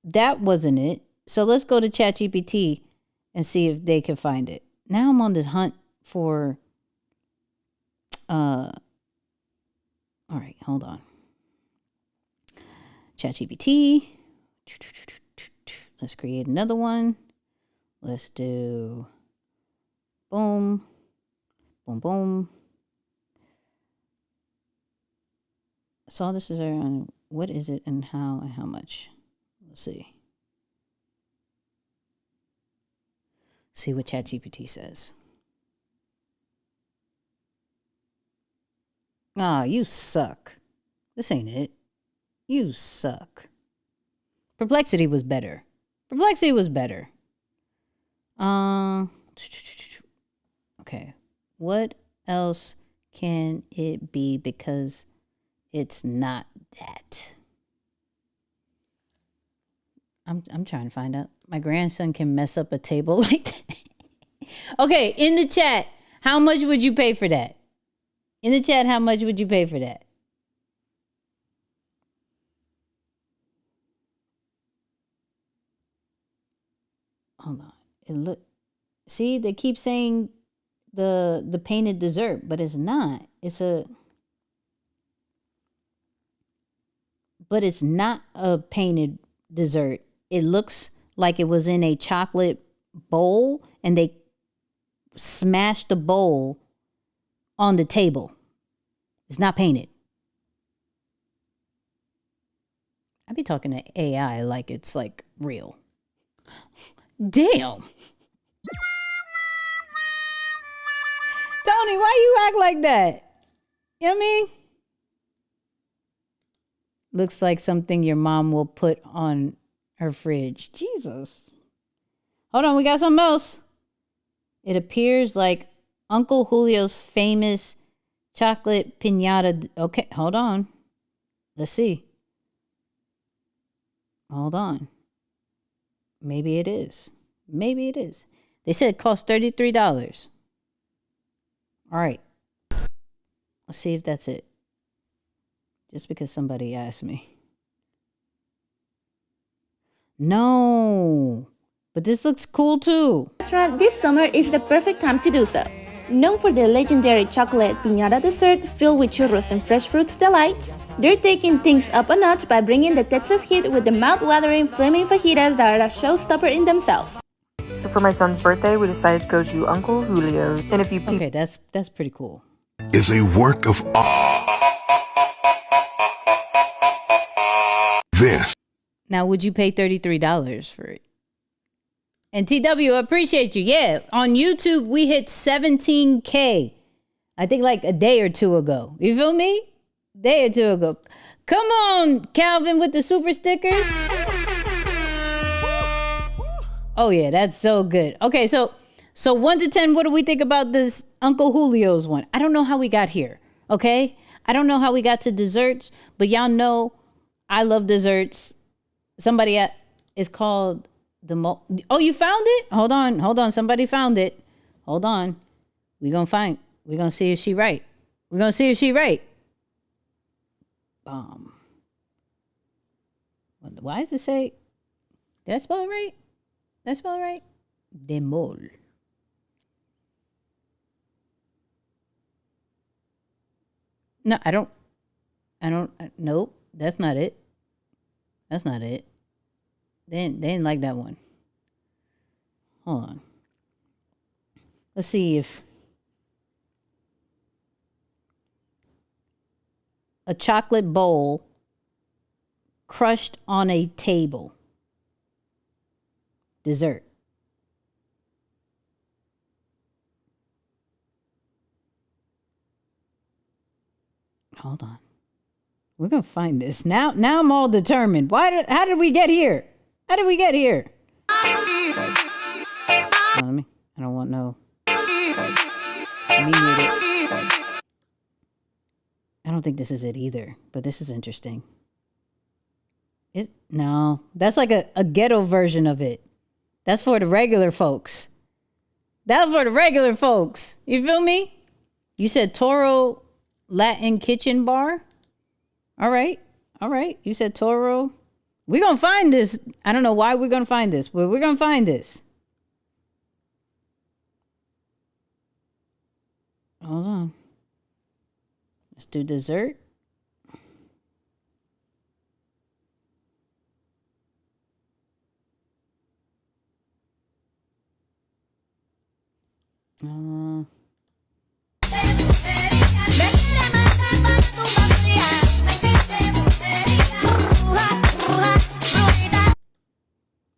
that wasn't it. So let's go to ChatGPT and see if they can find it. Now I'm on this hunt for... All right, hold on. ChatGPT. Let's create another one. Let's do boom, boom, boom. Saw this is on what is it and how much? Let's see. See what ChatGPT says. Ah, you suck. This ain't it. You suck. Perplexity was better. Perplexity was better. Okay. What else can it be? Because it's not that. I'm trying to find out. My grandson can mess up a table like that. Okay, in the chat, how much would you pay for that? In the chat, how much would you pay for that? Hold on. See, they keep saying the painted dessert, but it's not. But it's not a painted dessert. It looks like it was in a chocolate bowl and they smashed the bowl on the table. It's not painted. I be talking to AI like it's like real. Damn. Tony, why you act like that? You know what I mean? Looks like something your mom will put on her fridge. Jesus. Hold on, we got something else. It appears like Uncle Julio's famous chocolate piñata. Okay, hold on. Let's see. Hold on. Maybe it is. Maybe it is. They said it cost $33. All right. Let's see if that's it. Just because somebody asked me. No. But this looks cool too. Restaurant this summer is the perfect time to do so. Known for their legendary chocolate piñata dessert filled with churros and fresh fruits delights, they're taking things up a notch by bringing the Texas heat with the mouth-watering flaming fajitas that are a showstopper in themselves. So for my son's birthday, we decided to go to Uncle Julio's. And if you Okay, that's pretty cool. Is a work of art. This. Now, would you pay $33 for it? And TW, I appreciate you. Yeah, on YouTube, we hit 17K. I think like a day or two ago. You feel me? Day or two ago. Come on, Calvin, with the super stickers. Oh, yeah, that's so good. Okay, so 1 to 10, what do we think about this Uncle Julio's one? I don't know how we got here, okay? I don't know how we got to desserts, but y'all know I love desserts. Somebody is called oh, you found it? Hold on. Somebody found it. Hold on. We're going to see if she right. We're going to see if she right. Bomb. Why does it say? Did I spell it right? Did I spell it right? Demol. No, I don't. Nope. That's not it. That's not it. They didn't like that one. Hold on. Let's see if a chocolate bowl crushed on a table. Dessert. Hold on. We're going to find this. Now I'm all determined. How did we get here? How did we get here? I don't want no. Let me mute it. I don't think this is it either, but this is interesting. No, that's like a ghetto version of it. That's for the regular folks. That's for the regular folks. You feel me? You said Toro Latin Kitchen Bar? All right. You said Toro. We're going to find this. I don't know why we're going to find this, but we're going to find this. Hold on. Let's do dessert.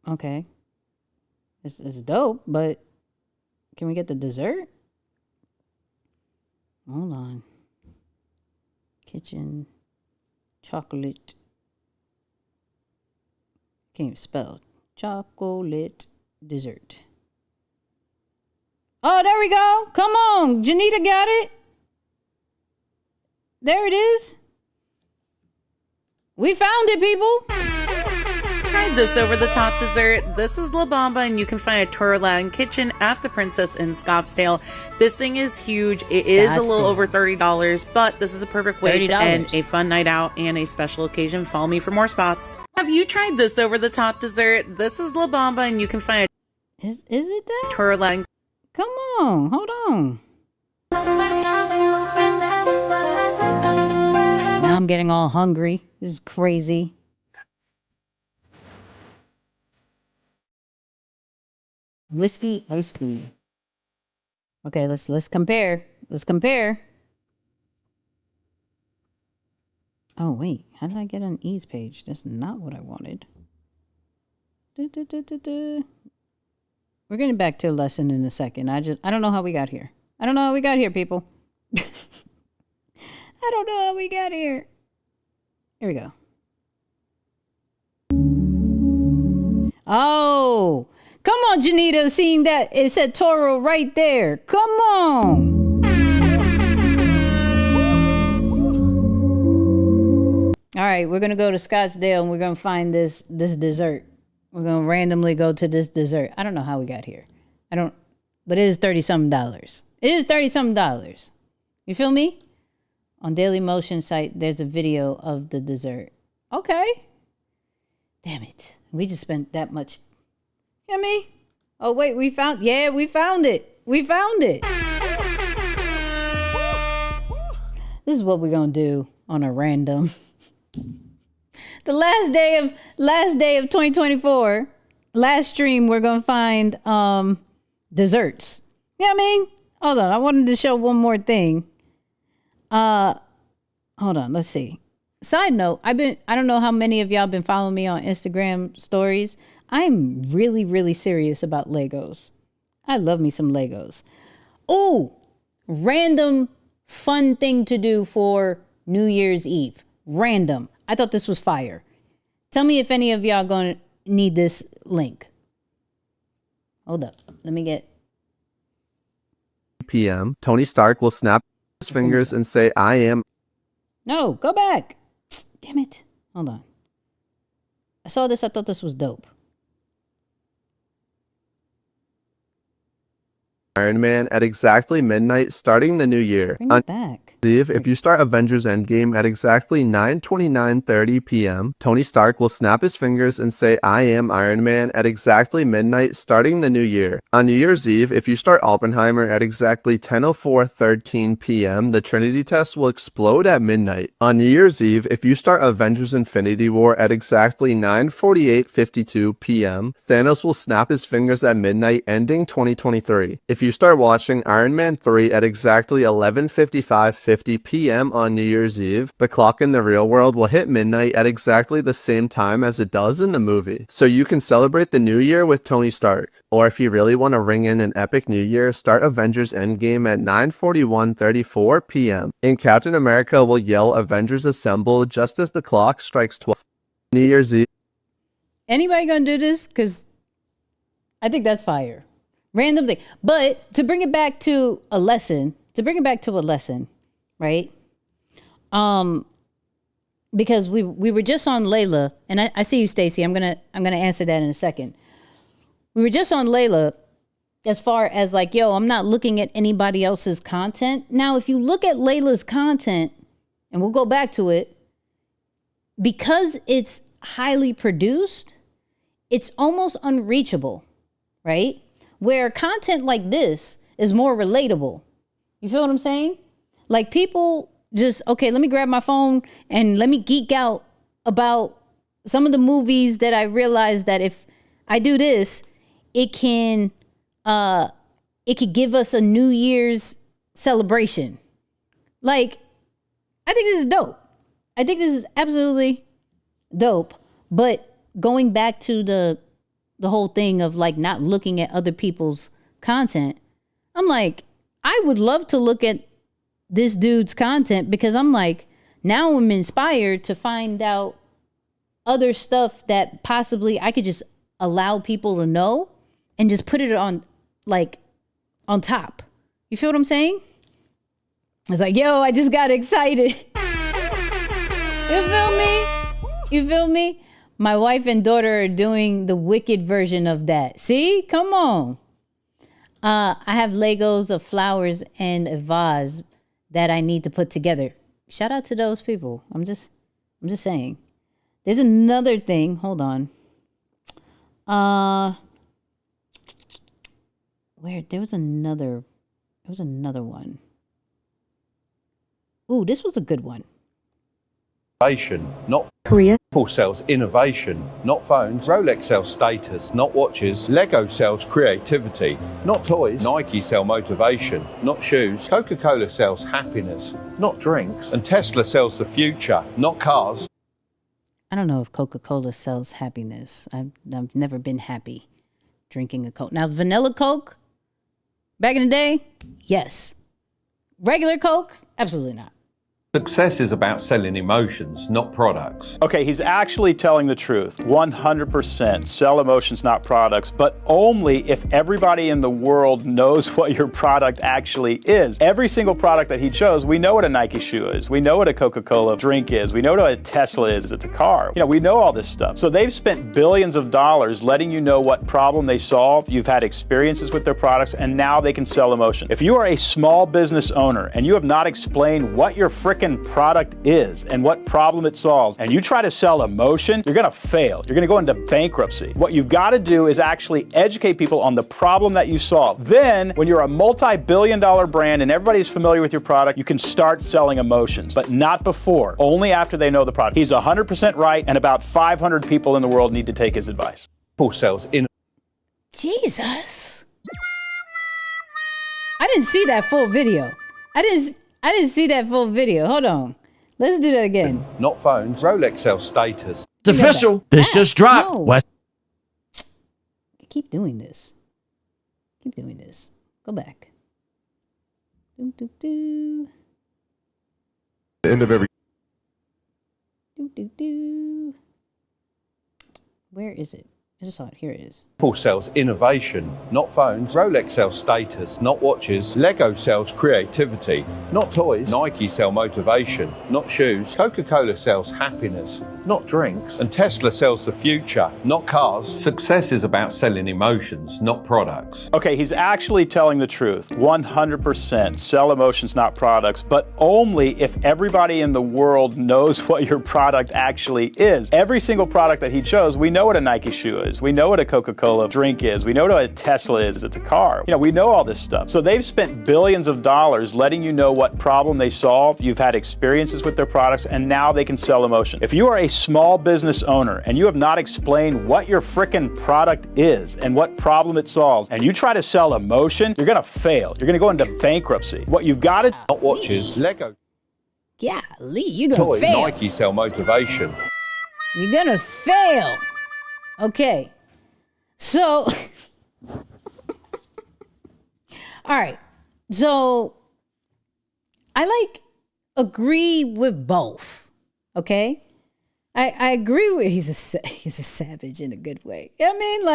Okay. It's dope, but can we get the dessert? Hold on. Kitchen chocolate. Can't even spell. Chocolate dessert. Oh, there we go. Come on. Janita got it. There it is. We found it, people. Tried this over the top dessert. This is La Bamba, and you can find a Toro Latin Kitchen at the Princess in Scottsdale. This thing is huge. It is a little over $30, but this is a perfect way to end a fun night out and a special occasion. Follow me for more spots. Have you tried this over the top dessert? This is La Bamba, and you can find a Is it that? Toro Latin. Come on, hold on. Now I'm getting all hungry. This is crazy. Whiskey ice cream. Okay, let's compare. Let's compare. Oh wait, how did I get an ease page? That's not what I wanted. We're getting back to a lesson in a second. I don't know how we got here. I don't know how we got here, people. I don't know how we got here. Here we go. Oh, come on, Janita. Seeing that it said Toro right there. Come on. All right, we're gonna go to Scottsdale and we're gonna find this dessert. We're gonna randomly go to this dessert. I don't know how we got here. But it is $30-something. It is $30-something. You feel me? On Daily Motion site, there's a video of the dessert. Okay. Damn it. We just spent that much. You know what I mean? Oh, wait, we found it. We found it. This is what we're going to do on a random. The last day of 2024, last stream, we're going to find desserts. You know what I mean? Hold on. I wanted to show one more thing. Hold on. Let's see. Side note, I don't know how many of y'all been following me on Instagram stories. I'm really, really serious about Legos. I love me some Legos. Ooh, random fun thing to do for New Year's Eve. Random. I thought this was fire. Tell me if any of y'all gonna need this link. Hold up. Let me get. PM. Tony Stark will snap his fingers and say, "I am." No, go back. Damn it. Hold on. I saw this. I thought this was dope. Iron Man at exactly midnight starting the new year. Bring it back. If you start Avengers Endgame at exactly 9:29:30 p.m., Tony Stark will snap his fingers and say, "I am Iron Man" at exactly midnight starting the new year. On New Year's Eve, if you start Oppenheimer at exactly 10:04:13 p.m., the Trinity test will explode at midnight. On New Year's Eve, if you start Avengers Infinity War at exactly 9:48:52 p.m., Thanos will snap his fingers at midnight, ending 2023. If you start watching Iron Man 3 at exactly 11:55:50 p.m. on New Year's Eve, the clock in the real world will hit midnight at exactly the same time as it does in the movie. So you can celebrate the new year with Tony Stark. Or if you really want to ring in an epic new year, start Avengers Endgame at 9:41:34 p.m. And Captain America will yell "Avengers Assemble" just as the clock strikes 12. New Year's Eve. Anybody gonna do this? Because I think that's fire. Random thing. But to bring it back to a lesson, right? Because we were just on Layla, and I see you, Stacy. I'm gonna answer that in a second. we were just on Layla as far as like, yo, I'm not looking at anybody else's content. Now, if you look at Layla's content, and we'll go back to it, because it's highly produced, it's almost unreachable, right? Where content like this is more relatable. You feel what I'm saying? Like people just, okay, let me grab my phone and let me geek out about some of the movies that I realized that if I do this, it can give us a New Year's celebration. Like, I think this is dope. I think this is absolutely dope. But going back to the whole thing of like not looking at other people's content, I'm like, I would love to look at this dude's content because I'm like, now I'm inspired to find out other stuff that possibly I could just allow people to know and just put it on like on top. You feel what I'm saying? It's like, yo, I just got excited. You feel me? You feel me? My wife and daughter are doing the wicked version of that. See? Come on. I have Legos of flowers and a vase that I need to put together. Shout out to those people. I'm just saying. There's another thing. Hold on. There was another one. Ooh, this was a good one. Not Korea. Apple sells innovation, not phones. Rolex sells status, not watches. Lego sells creativity, not toys. Nike sell motivation, not shoes. Coca-Cola sells happiness, not drinks. And Tesla sells the future, not cars. I don't know if Coca-Cola sells happiness. I've never been happy drinking a Coke. Now, vanilla Coke, back in the day, yes. Regular Coke, absolutely not. Success is about selling emotions, not products. Okay, he's actually telling the truth. 100%. Sell emotions, not products, but only if everybody in the world knows what your product actually is. Every single product that he chose, we know what a Nike shoe is. We know what a Coca-Cola drink is. We know what a Tesla is. It's a car. You know, we know all this stuff. So they've spent billions of dollars letting you know what problem they solve. You've had experiences with their products, and now they can sell emotion. If you are a small business owner and you have not explained what your frickin' product is and what problem it solves, and you try to sell emotion, you're gonna fail. You're gonna go into bankruptcy. What you've got to do is actually educate people on the problem that you solve. Then, when you're a multi-billion-dollar brand and everybody's familiar with your product, you can start selling emotions, but not before. Only after they know the product. He's 100% right, and about 500 people in the world need to take his advice. Apple sells Jesus. I didn't see that full video. I didn't see that full video. Hold on. Let's do that again. not phones. Rolex sells status. It's official. This just dropped. No. West. Keep doing this. Keep doing this. Go back. Do, do, do. The end of every. Do, do, do. Where is it? I just saw it. Here it is. Apple sells innovation, not phones. Rolex sells status, not watches. Lego sells creativity, not toys. Nike sell motivation, not shoes. Coca-Cola sells happiness, not drinks. And Tesla sells the future, not cars. Success is about selling emotions, not products. Okay, he's actually telling the truth. 100%. Sell emotions, not products, but only if everybody in the world knows what your product actually is. Every single product that he chose, we know what a Nike shoe is. We know what a Coca-Cola drink is. We know what a Tesla is. It's a car. You know, we know all this stuff. So they've spent billions of dollars letting you know what problem they solve. You've had experiences with their products, and now they can sell emotion. If you are a small business owner and you have not explained what your frickin' product is and what problem it solves, and you try to sell emotion, you're gonna fail. You're gonna go into bankruptcy. What you've got to Not watches. Lego Yeah, Lee, you're gonna toys. fail. Nike sell motivation. You're gonna fail. Okay. So, all right. So, I agree with both. Okay. I agree with he's a savage in a good way. I mean,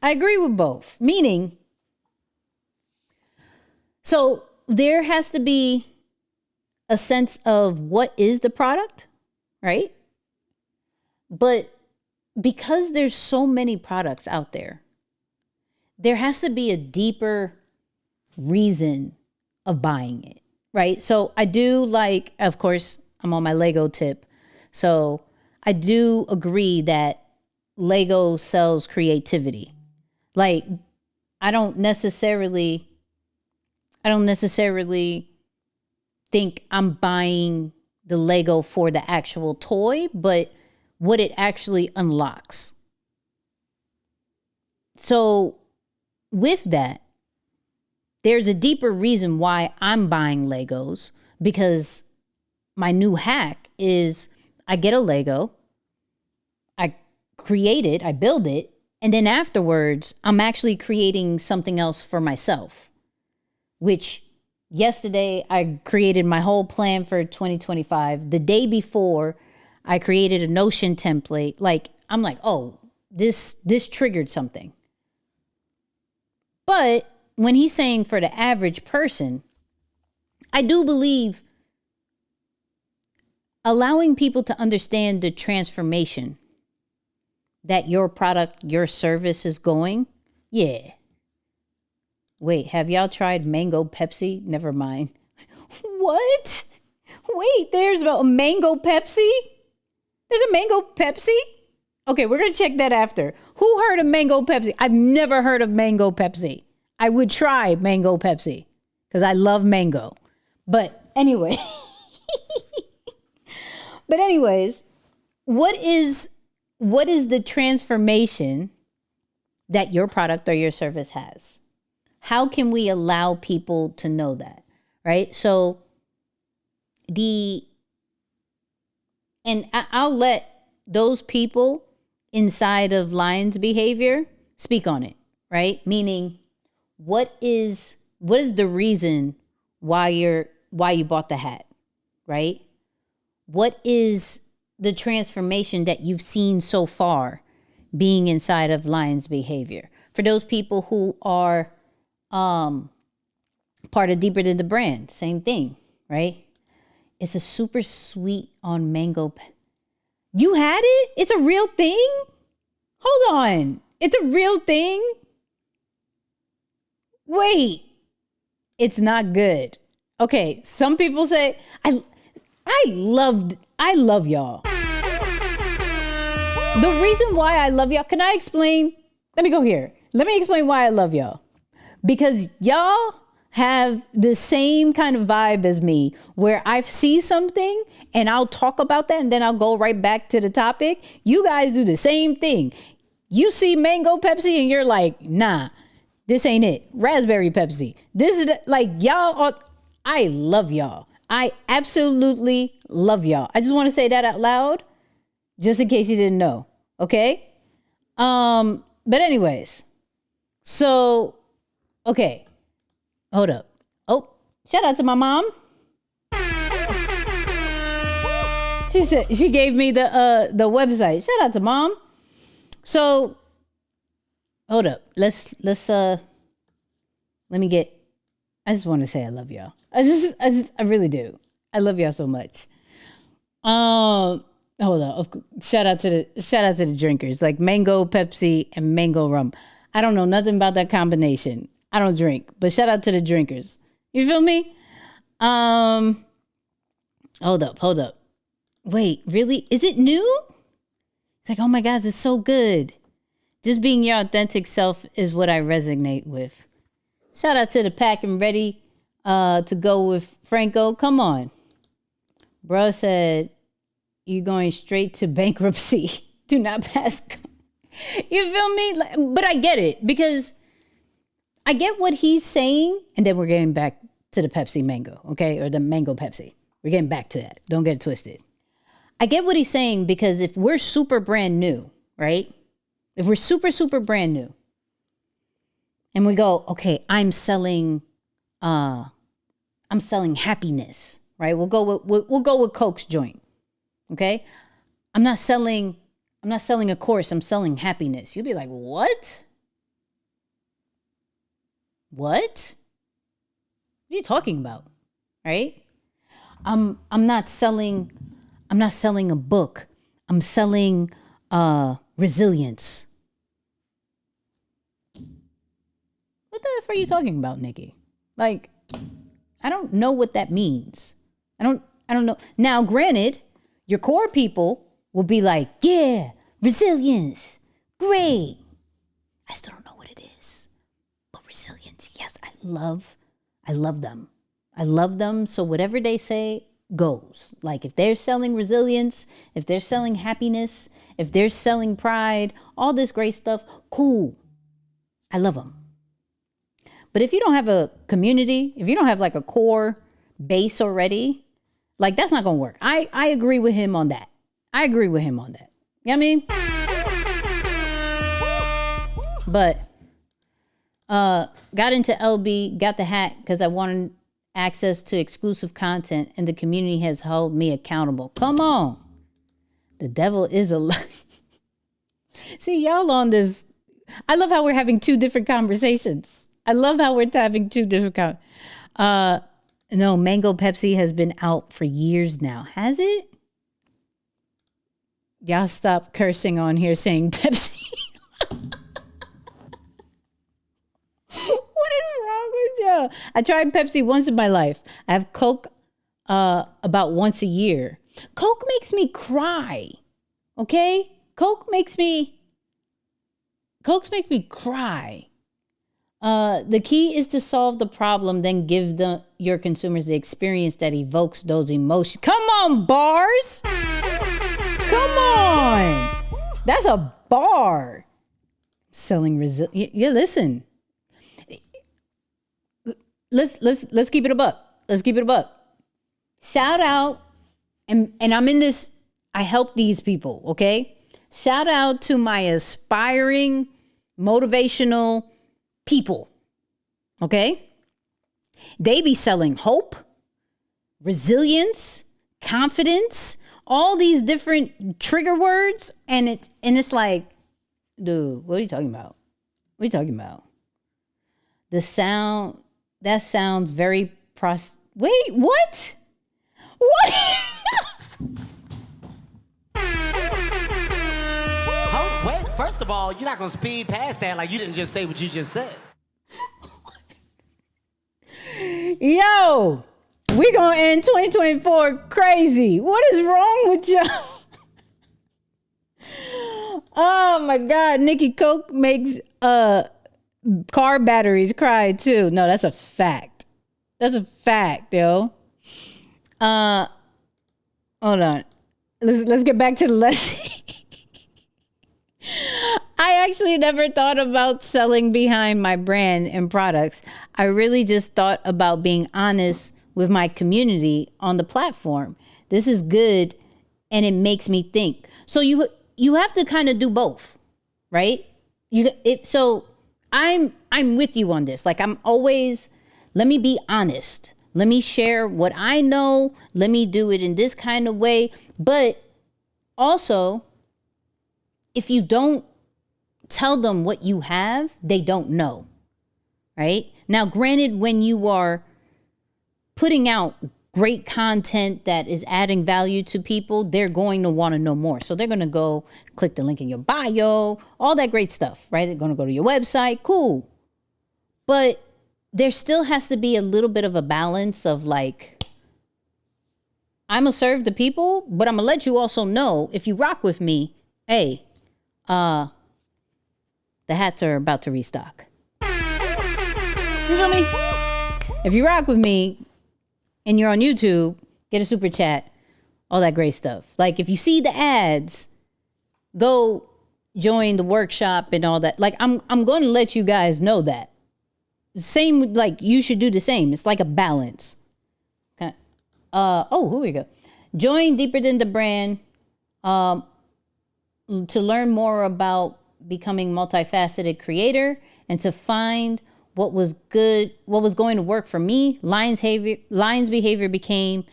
I agree with both. Meaning, so there has to be a sense of what is the product, right? But because there's so many products out there, there has to be a deeper reason of buying it, right? So I do like, of course, I'm on my Lego tip. So I do agree that Lego sells creativity. Like, I don't necessarily think I'm buying the Lego for the actual toy, but what it actually unlocks. So with that, there's a deeper reason why I'm buying Legos, because my new hack is I get a Lego, I create it, I build it, and then afterwards, I'm actually creating something else for myself, which yesterday I created my whole plan for 2025. The day before, I created a Notion template. Like, I'm like, oh, this triggered something. But when he's saying for the average person, I do believe allowing people to understand the transformation that your product, your service is going. Yeah. Wait, have y'all tried mango Pepsi? Never mind. What? Wait, there's a mango Pepsi? There's a mango Pepsi? Okay, we're going to check that after. Who heard of mango Pepsi? I've never heard of mango Pepsi. I would try mango Pepsi because I love mango. But anyway. But anyways, what is the transformation that your product or your service has? How can we allow people to know that, right? So I'll let those people inside of Lion's behavior speak on it, right? Meaning, what is the reason why you bought the hat, right? What is the transformation that you've seen so far being inside of Lion's behavior? For those people who are part of Deeper Than the Brand, same thing, right? It's a super sweet on mango. You had it? It's a real thing? Hold on. It's a real thing? Wait. It's not good. Okay, some people say, I love y'all. The reason why I love y'all, can I explain? Let me go here. Let me explain why I love y'all. Because y'all have the same kind of vibe as me, where I see something and I'll talk about that and then I'll go right back to the topic. You guys do the same thing. You see mango Pepsi and you're like, nah, this ain't it. Raspberry Pepsi. This is like, y'all are, I love y'all. I absolutely love y'all. I just want to say that out loud, just in case you didn't know. Okay? But anyways, so, okay. Hold up. Oh, shout out to my mom. She said she gave me the website. Shout out to mom. So, hold up. Let's let me get. I just want to say I love y'all. I really do. I love y'all so much. Hold on. Shout out to the drinkers, like mango Pepsi and mango rum. I don't know nothing about that combination. I don't drink, but shout out to the drinkers. You feel me? Hold up. Wait, really? Is it new? It's like, oh my God, it's so good. Just being your authentic self is what I resonate with. Shout out to the pack and ready to go with Franco. Come on. Bro said, you're going straight to bankruptcy. Do not pass. You feel me? But I get it, because I get what he's saying. And then we're getting back to the Pepsi mango, okay? Or the mango Pepsi. We're getting back to that. Don't get it twisted. I get what he's saying, because if we're super brand new, right? If we're super, super brand new, and we go, okay, I'm selling happiness, right? We'll go with Coke's joint. Okay? I'm not selling a course, I'm selling happiness. You'll be like, what? What are you talking about? Right? I'm not selling a book. I'm selling resilience. What the F are you talking about, Nikki? Like, I don't know what that means. I don't know. Now, granted, your core people will be like, yeah, resilience, great. I still don't know what it is, but resilience, yes, I love them. I love them. So whatever they say goes. Like if they're selling resilience, if they're selling happiness, if they're selling pride, all this great stuff, cool. I love them. But if you don't have a community, if you don't have like a core base already, like that's not going to work. I agree with him on that. You know what I mean? But got into LB, got the hack because I wanted access to exclusive content and the community has held me accountable. Come on. The devil is a lie. See, y'all on this. I love how we're having two different conversations. No, Mango Pepsi has been out for years now. Has it? Y'all stop cursing on here saying Pepsi. What is wrong with y'all? I tried Pepsi once in my life. I have Coke about once a year. Coke makes me cry. Okay? Coke makes me cry. The key is to solve the problem, then give your consumers the experience that evokes those emotions. Come on, bars. Come on. That's a bar. Selling resilience. Yeah, listen. Let's keep it a buck. Shout out, and I'm in this, I help these people, okay? Shout out to my aspiring, motivational people, okay? They be selling hope, resilience, confidence, all these different trigger words, and it's like, dude, what are you talking about? That sounds very wait, what? Wait, first of all, you're not gonna speed past that like you didn't just say what you just said. Yo, we gonna end 2024 crazy. What is wrong with y'all? Oh my God, Nikki, Coke makes car batteries cry too. No, that's a fact. Yo. Hold on. Let's get back to the lesson. I actually never thought about selling behind my brand and products. I really just thought about being honest with my community on the platform. This is good and it makes me think. So you have to kind of do both, right? I'm with you on this. Like I'm always, let me be honest. Let me share what I know. Let me do it in this kind of way. But also, if you don't tell them what you have, they don't know, right? Now, granted, when you are putting out great content that is adding value to people, they're going to want to know more. So they're going to go click the link in your bio, all that great stuff, right? They're going to go to your website. Cool. But there still has to be a little bit of a balance of like, I'm going to serve the people, but I'm going to let you also know if you rock with me, hey, the hats are about to restock. You feel me? If you rock with me and you're on YouTube, get a super chat, all that great stuff. Like if you see the ads, go join the workshop and all that. Like I'm going to let you guys know that. Same, like you should do the same. It's like a balance. Okay. Here we go. Join Deeper Than the Brand to learn more about becoming multifaceted creator and to find what was going to work for me. Lion's behavior became,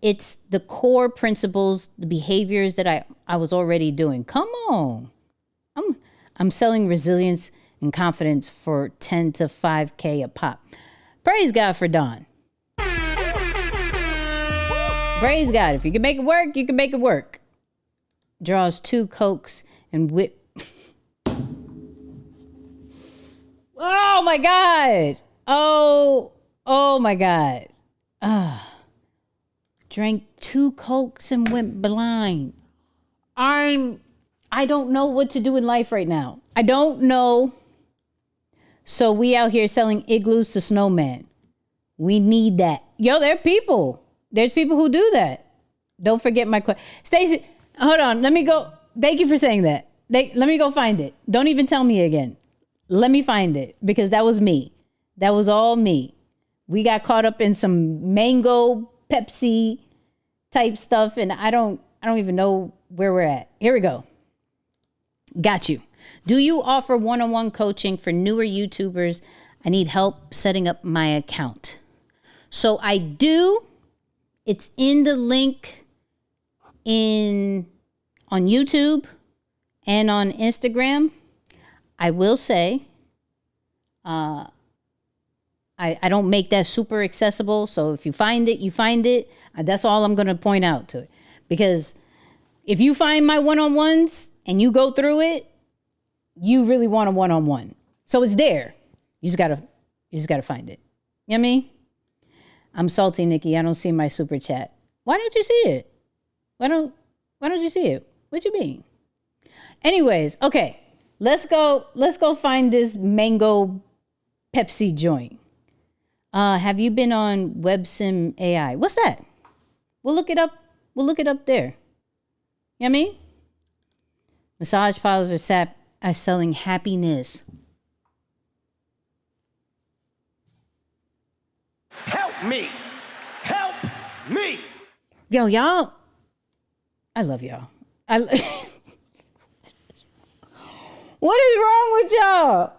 it's the core principles, the behaviors that I was already doing. Come on. I'm selling resilience and confidence for 10 to 5K a pop. Praise God for Dawn. Praise God. If you can make it work, you can make it work. Draws 2 Cokes and Oh my God. Oh my God. Drank 2 Cokes and went blind. I don't know what to do in life right now. I don't know. So we out here selling igloos to snowmen. We need that. Yo, there are people. There's people who do that. Don't forget my question. Stacey, hold on. Let me go. Thank you for saying that. Let me go find it. Don't even tell me again. Let me find it because that was me. That was all me. We got caught up in some mango Pepsi type stuff, and I don't even know where we're at. Here we go. Got you. Do you offer one-on-one coaching for newer YouTubers? I need help setting up my account. So I do. It's in the link on YouTube and on Instagram. I will say, I don't make that super accessible. So if you find it, you find it. That's all I'm going to point out to it. Because if you find my one-on-ones and you go through it, you really want a one-on-one. So it's there. You just gotta find it. You know what I mean? I'm salty, Nikki. I don't see my super chat. Why don't you see it? Why don't you see it? What you mean? Anyways, okay. Let's go find this mango Pepsi joint. Have you been on WebSim AI? What's that? We'll look it up. We'll look it up there. You know what I mean? Massage parlors are selling happiness. Help me. Help me. Yo, y'all. I love y'all. What is wrong with y'all?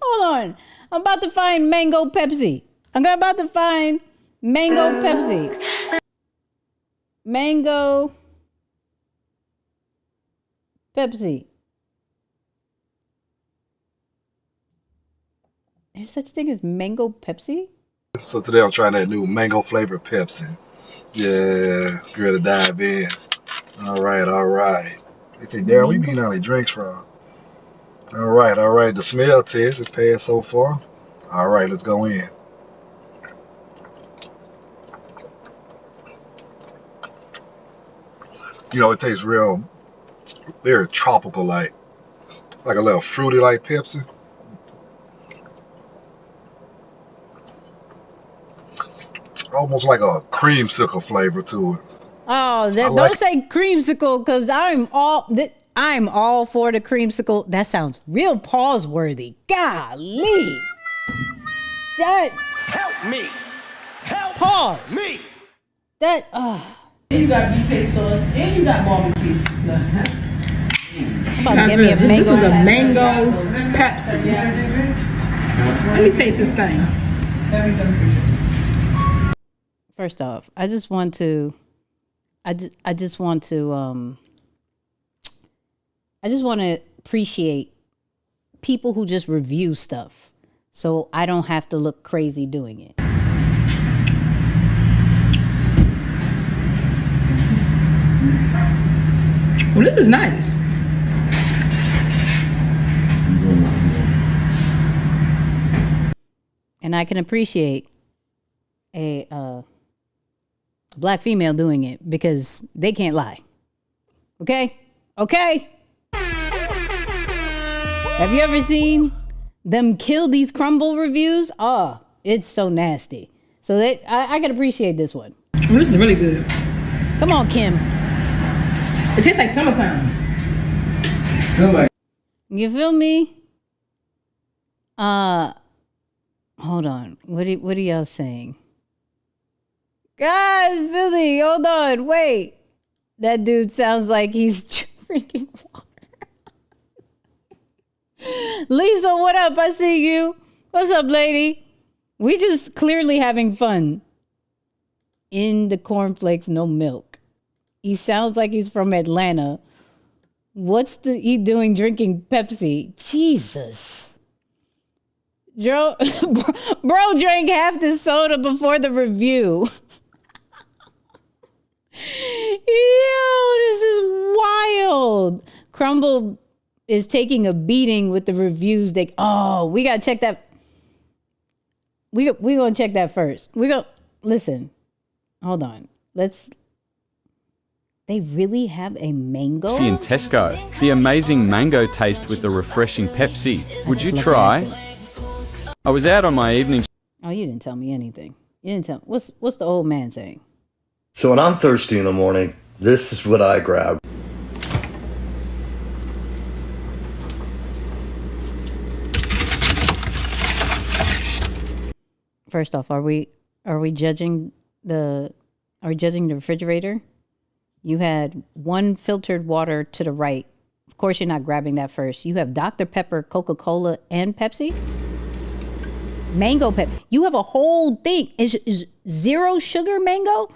Hold on. I'm about to find mango Pepsi. I'm about to find mango Pepsi. Mango Pepsi. There's such thing as mango Pepsi? So today I'm trying that new mango flavored Pepsi. Yeah, ready to dive in. All right. They say, Darryl, we getting all these drinks from. All right. The smell test is passed so far. All right, let's go in. You know, it tastes real, very tropical, like a little fruity like Pepsi. Almost like a creamsicle flavor to it. Oh, don't say creamsicle because I'm all for the creamsicle. That sounds real pause worthy. Golly. Help me. Help Pause. me. And you got BK sauce and you got barbecue. I'm about to give me a mango. This is a mango Pepsi. Let me taste this thing. First off, I just want to appreciate people who just review stuff so I don't have to look crazy doing it. Well, this is nice. And I can appreciate a black female doing it because they can't lie. Okay? Have you ever seen them kill these Crumbl reviews? Oh, it's so nasty. So I can appreciate this one. Well, this is really good. Come on, Kim. It tastes like summertime. You feel me? Hold on. What are y'all saying? Guys, silly. Hold on. Wait. That dude sounds like he's drinking water. Lisa, what up? I see you. What's up, lady? We just clearly having fun. In the cornflakes, no milk. He sounds like he's from Atlanta. What's he doing drinking Pepsi? Jesus. Bro drank half the soda before the review. Yo, this is wild. Crumbl is taking a beating with the reviews. We gotta check that. We gonna check that first. Listen. Hold on. They really have a mango? Pepsi in Tesco. The amazing mango taste with the refreshing Pepsi. Would you try? I was out on my evening. Oh, you didn't tell me anything. You didn't tell me. What's the old man saying? So when I'm thirsty in the morning, this is what I grab. First off, are we judging the refrigerator? You had one filtered water to the right. Of course, you're not grabbing that first. You have Dr. Pepper, Coca-Cola, and Pepsi. Mango Pepsi. You have a whole thing. Is zero sugar mango?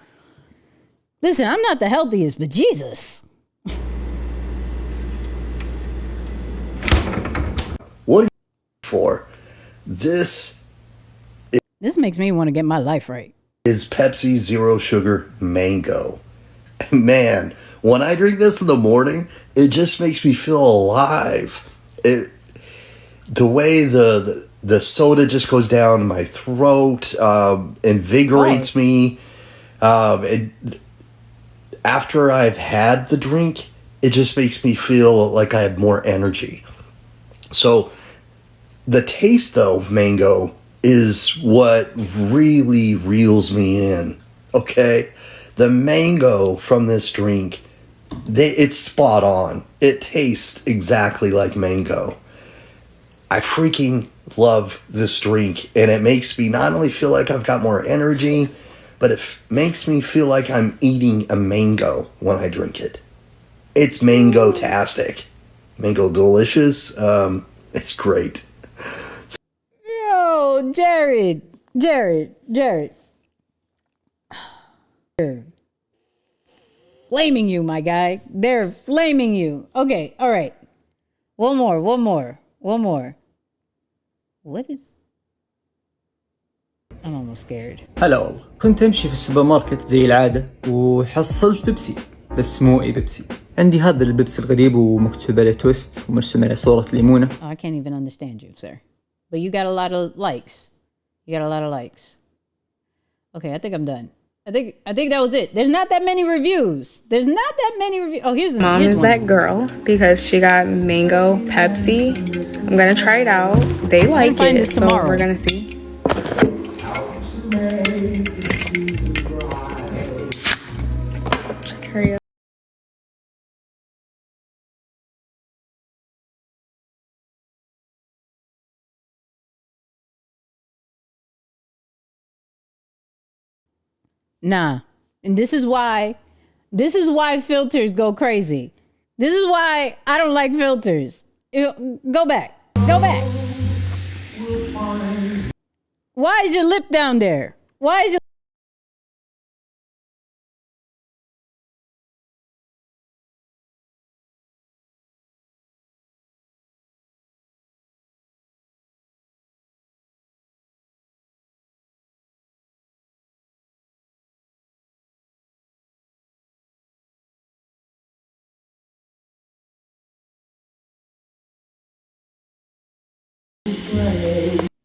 Listen, I'm not the healthiest, but Jesus. What are you for? This makes me want to get my life right. Is Pepsi Zero Sugar Mango. Man, when I drink this in the morning, it just makes me feel alive. The way the soda just goes down my throat, invigorates me. After I've had the drink, it just makes me feel like I have more energy. So the taste, though, of mango is what really reels me in, okay? The mango from this drink, it's spot on. It tastes exactly like mango. I freaking love this drink, and it makes me not only feel like I've got more energy, but it makes me feel like I'm eating a mango when I drink it. It's mango-tastic. Mango delicious. It's great. Yo, Jared. Flaming you, my guy. They're flaming you. Okay, all right. One more. What is... I'm almost scared. هلا والله، كنت أمشي في السوبر ماركت زي العادة وحصلت بيبسي، بس مو أي بيبسي. عندي هذا البيبسي الغريب ومكتوب عليه تويست ومرسوم عليه صورة ليمونة. I can't even understand you, sir. But you got a lot of likes. Okay, I think I'm done. I think that was it. There's not that many reviews. Oh, here's Mom is that girl because she got mango Pepsi. I'm gonna try it out. They like it, so we're gonna see. Hurry up. Nah. And this is why filters go crazy. This is why I don't like filters. Go back. Why is your lip down there?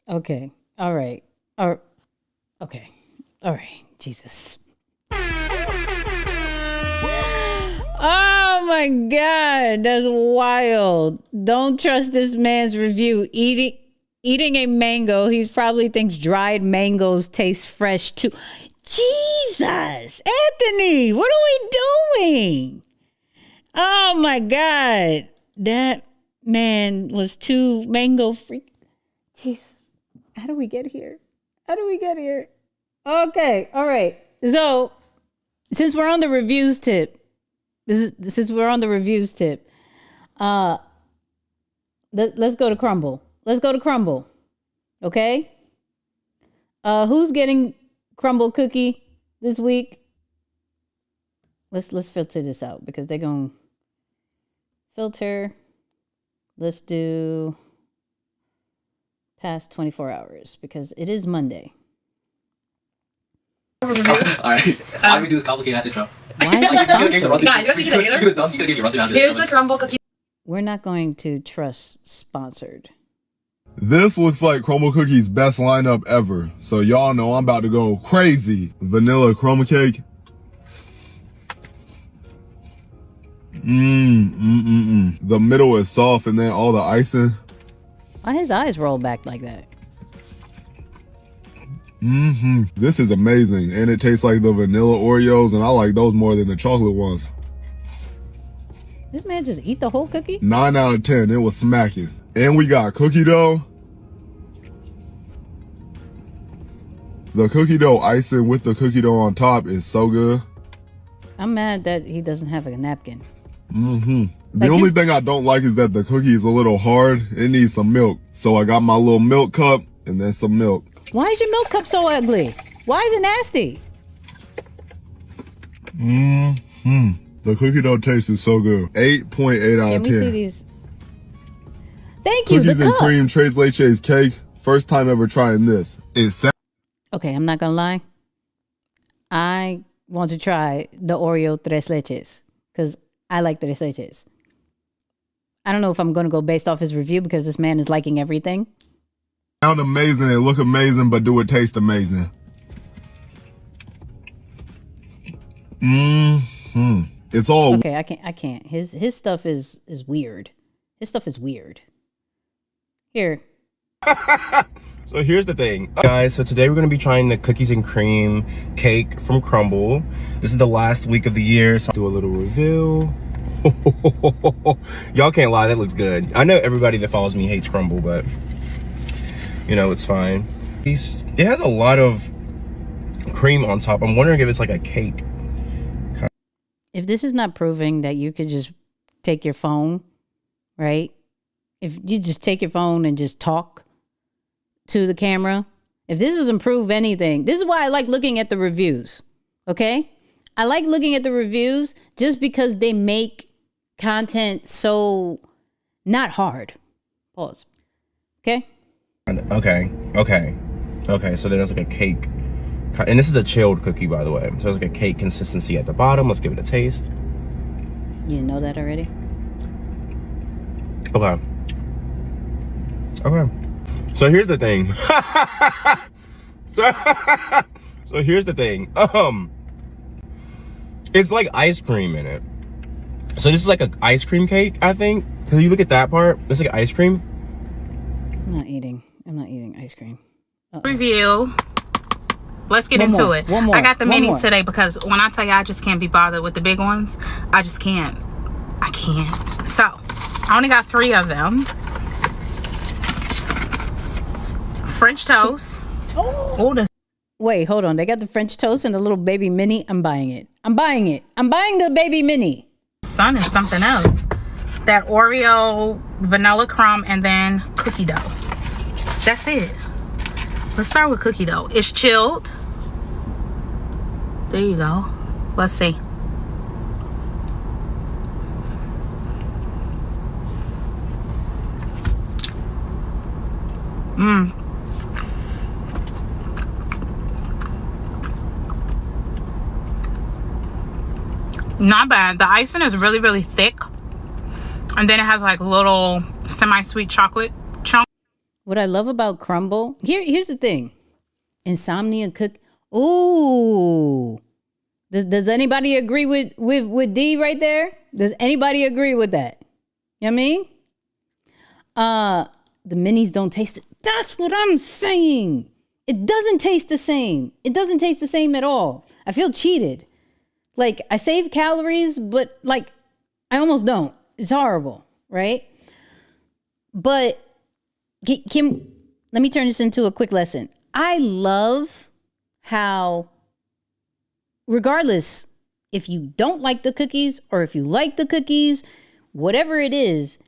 Okay. All right. Okay. All right. Jesus. Oh my God. That's wild. Don't trust this man's review. Eating a mango. He probably thinks dried mangoes taste fresh too. Jesus. Anthony, what are we doing? Oh my God. That man was too mango free. Jesus. How do we get here? Okay. All right. So, since we're on the reviews tip, let's go to Crumbl. Okay? Who's getting Crumbl cookie this week? Let's filter this out because they're going to filter. Let's do past 24 hours because it is Monday. Alright, why do we do this complicated ass intro? Why is this complicated? Guys, you guys need to give a rundown. Here's the Crumbl cookie. we're not going to trust sponsored. This looks like Crumbl Cookie's best lineup ever. So y'all know I'm about to go crazy. Vanilla crumb cake. The middle is soft and then all the icing. Why his eyes roll back like that? This is amazing. And it tastes like the vanilla Oreos, and I like those more than the chocolate ones. This man just eat the whole cookie? 9 out of 10. It was smacking. And we got cookie dough. The cookie dough icing with the cookie dough on top is so good. I'm mad that he doesn't have a napkin. The only thing I don't like is that the cookie is a little hard. It needs some milk. So I got my little milk cup and then some milk. Why is your milk cup so ugly? Why is it nasty? The cookie dough taste is so good. 8.8 out of 10. Can we see these? Thank you, Cookies the and cup. cream tres leches cake. First time ever trying this. Okay, I'm not gonna lie. I want to try the Oreo tres leches because I like tres leches. I don't know if I'm gonna go based off his review because this man is liking everything. Sound amazing, it look amazing, but do it taste amazing. It's all okay. I can't. His stuff is weird. His stuff is weird. Here. So here's the thing, guys. So today we're gonna be trying the cookies and cream cake from Crumbl. This is the last week of the year, so I'll do a little reveal. Y'all can't lie, that looks good. I know everybody that follows me hates Crumbl, but you know, it's fine. It has a lot of cream on top. I'm wondering if it's like a cake. If this is not proving that you could just take your phone, right? If you just take your phone and just talk to the camera, if this doesn't prove anything, this is why I like looking at the reviews, okay? I like looking at the reviews just because they make content so not hard. Pause. Okay? Okay, so then there's like a cake. And this is a chilled cookie, by the way. So there's like a cake consistency at the bottom. Let's give it a taste. You know that already? Okay. So here's the thing. so here's the thing. It's like ice cream in it. So this is like an ice cream cake, I think. So you look at that part, it's like ice cream. I'm not eating ice cream. Review. Let's get into it. One more. I got the minis today because when I tell you I just can't be bothered with the big ones, I just can't. I can't. So, I only got 3 of them. French toast. Oh, wait, hold on. They got the French toast and the little baby mini. I'm buying it. I'm buying the baby mini. Sun is something else. That Oreo vanilla crumb and then cookie dough. That's it. Let's start with cookie dough. It's chilled. There you go. Let's see. Not bad. The icing is really, really thick. And then it has like little semi-sweet chocolate chunks. What I love about Crumbl, here's the thing. Insomnia cook. Ooh. Does anybody agree with D right there? Does anybody agree with that? You know what I mean? The minis don't taste it. That's what I'm saying. It doesn't taste the same. It doesn't taste the same at all. I feel cheated. Like, I save calories, but like, I almost don't. It's horrible, right? But let me turn this into a quick lesson. I love how, regardless if you don't like the cookies or if you like the cookies, whatever it is,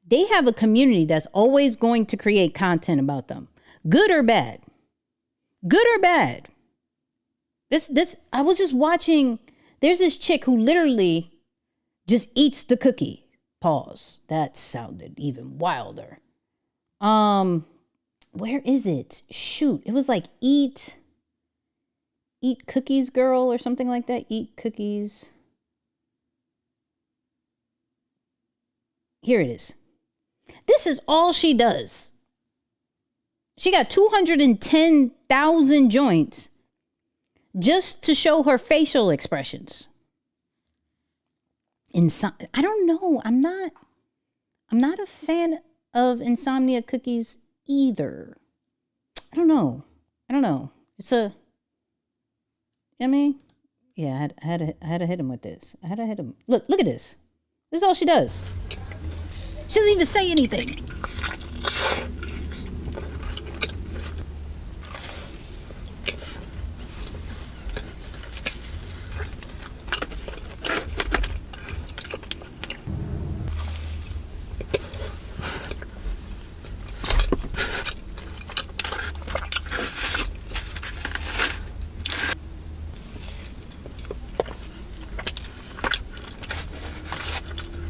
they have a community that's always going to create content about them. Good or bad. Good or bad. I was just watching, there's this chick who literally just eats the cookie. Pause. That sounded even wilder. Where is it? Shoot. It was like eat cookies girl or something like that. Eat cookies. Here it is. This is all she does. She got 210,000 joints just to show her facial expressions. I don't know. I'm not a fan of Insomnia Cookies either. I don't know. It's I mean, yeah, I had to hit him with this. I had to hit him. Look at this. This is all she does. She doesn't even say anything.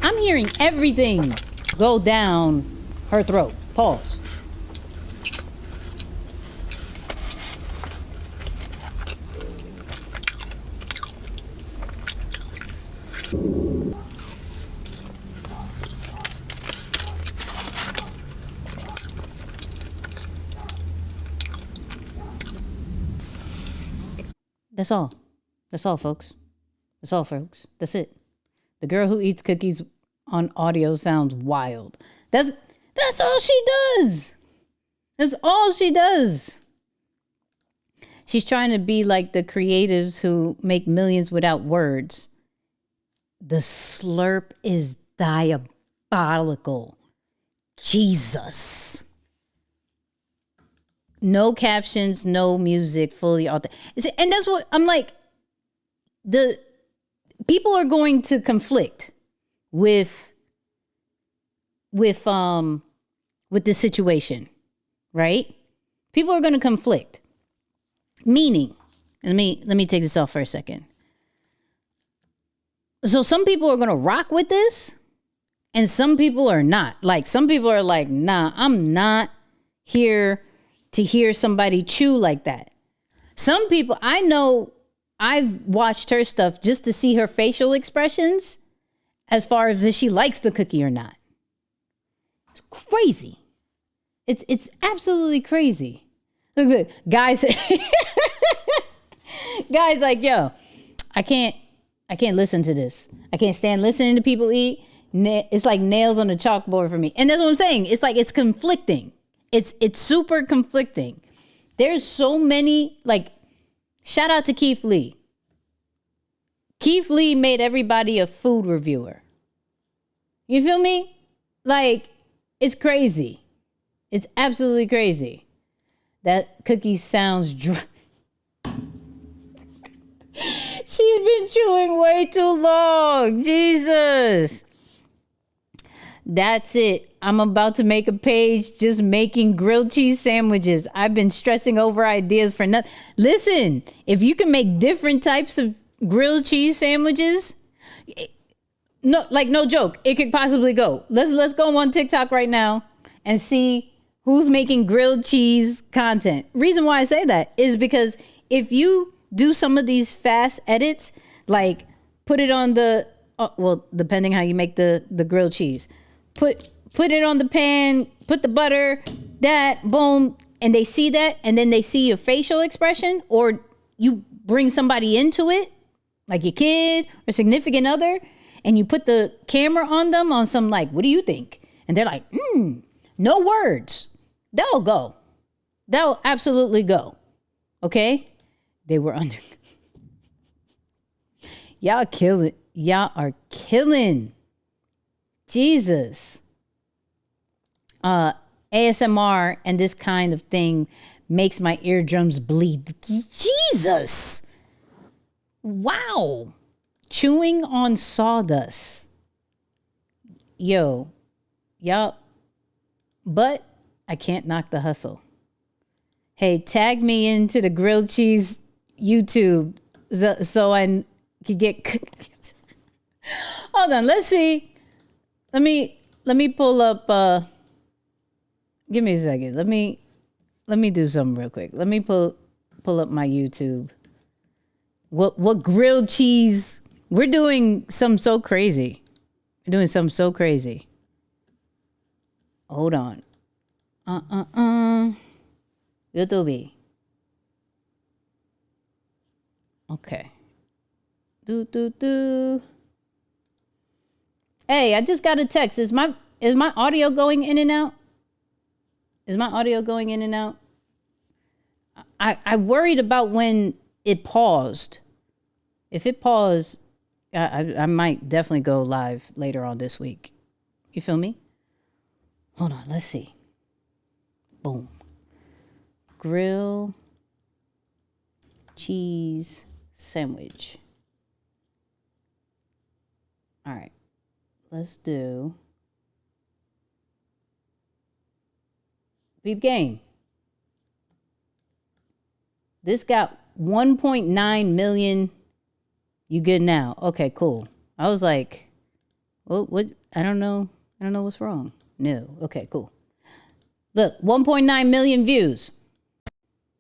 I'm hearing everything go down her throat. Pause. That's all. That's all, folks. That's all, folks. That's it. The girl who eats cookies on audio sounds wild. That's all she does. That's all she does. She's trying to be like the creatives who make millions without words. The slurp is diabolical. Jesus. No captions, no music, fully authentic. And that's what I'm like. The people are going to conflict with this situation, right? People are going to conflict. Meaning, let me take this off for a second. So some people are going to rock with this, and some people are not. Like, some people are like, nah, I'm not here to hear somebody chew like that. Some people, I know, I've watched her stuff just to see her facial expressions as far as if she likes the cookie or not. It's crazy. It's absolutely crazy. Look, guys, guys like, yo, I can't listen to this. I can't stand listening to people eat. It's like nails on a chalkboard for me. And that's what I'm saying. It's like, it's conflicting. It's super conflicting. There's so many, like, shout out to Keith Lee. Keith Lee made everybody a food reviewer. You feel me? Like, it's crazy. It's absolutely crazy. That cookie sounds dry. She's been chewing way too long. Jesus. That's it. I'm about to make a page just making grilled cheese sandwiches. I've been stressing over ideas for nothing. Listen, if you can make different types of grilled cheese sandwiches, no joke, it could possibly go. Let's go on TikTok right now and see who's making grilled cheese content. Reason why I say that is because if you do some of these fast edits, like put it on the, well, depending how you make the grilled cheese, put it on the pan, put the butter, that, boom, and they see that, and then they see your facial expression, or you bring somebody into it, like your kid or significant other, and you put the camera on them on some, like, what do you think? And they're like, no words. That'll go. That'll absolutely go. Okay? They were under. Y'all kill it. Y'all are killing. Jesus. ASMR and this kind of thing makes my eardrums bleed. Jesus. Wow. Chewing on sawdust. Yo. Y'all. But I can't knock the hustle. Hey, tag me into the grilled cheese YouTube so I can get. Hold on, let's see. Let me pull up. Give me a second. Let me do something real quick. Let me pull up my YouTube. What grilled cheese? We're doing something so crazy. We're doing something so crazy. Hold on. YouTube. Okay. Hey, I just got a text. Is my audio going in and out? Is my audio going in and out? I worried about when it paused. If it paused, I might definitely go live later on this week. You feel me? Hold on, let's see. Boom. Grill cheese sandwich. All right. Let's do Beep Game. This got 1.9 million. You good now? Okay, cool. I was like, what? I don't know what's wrong. No. Okay, cool. Look, 1.9 million views.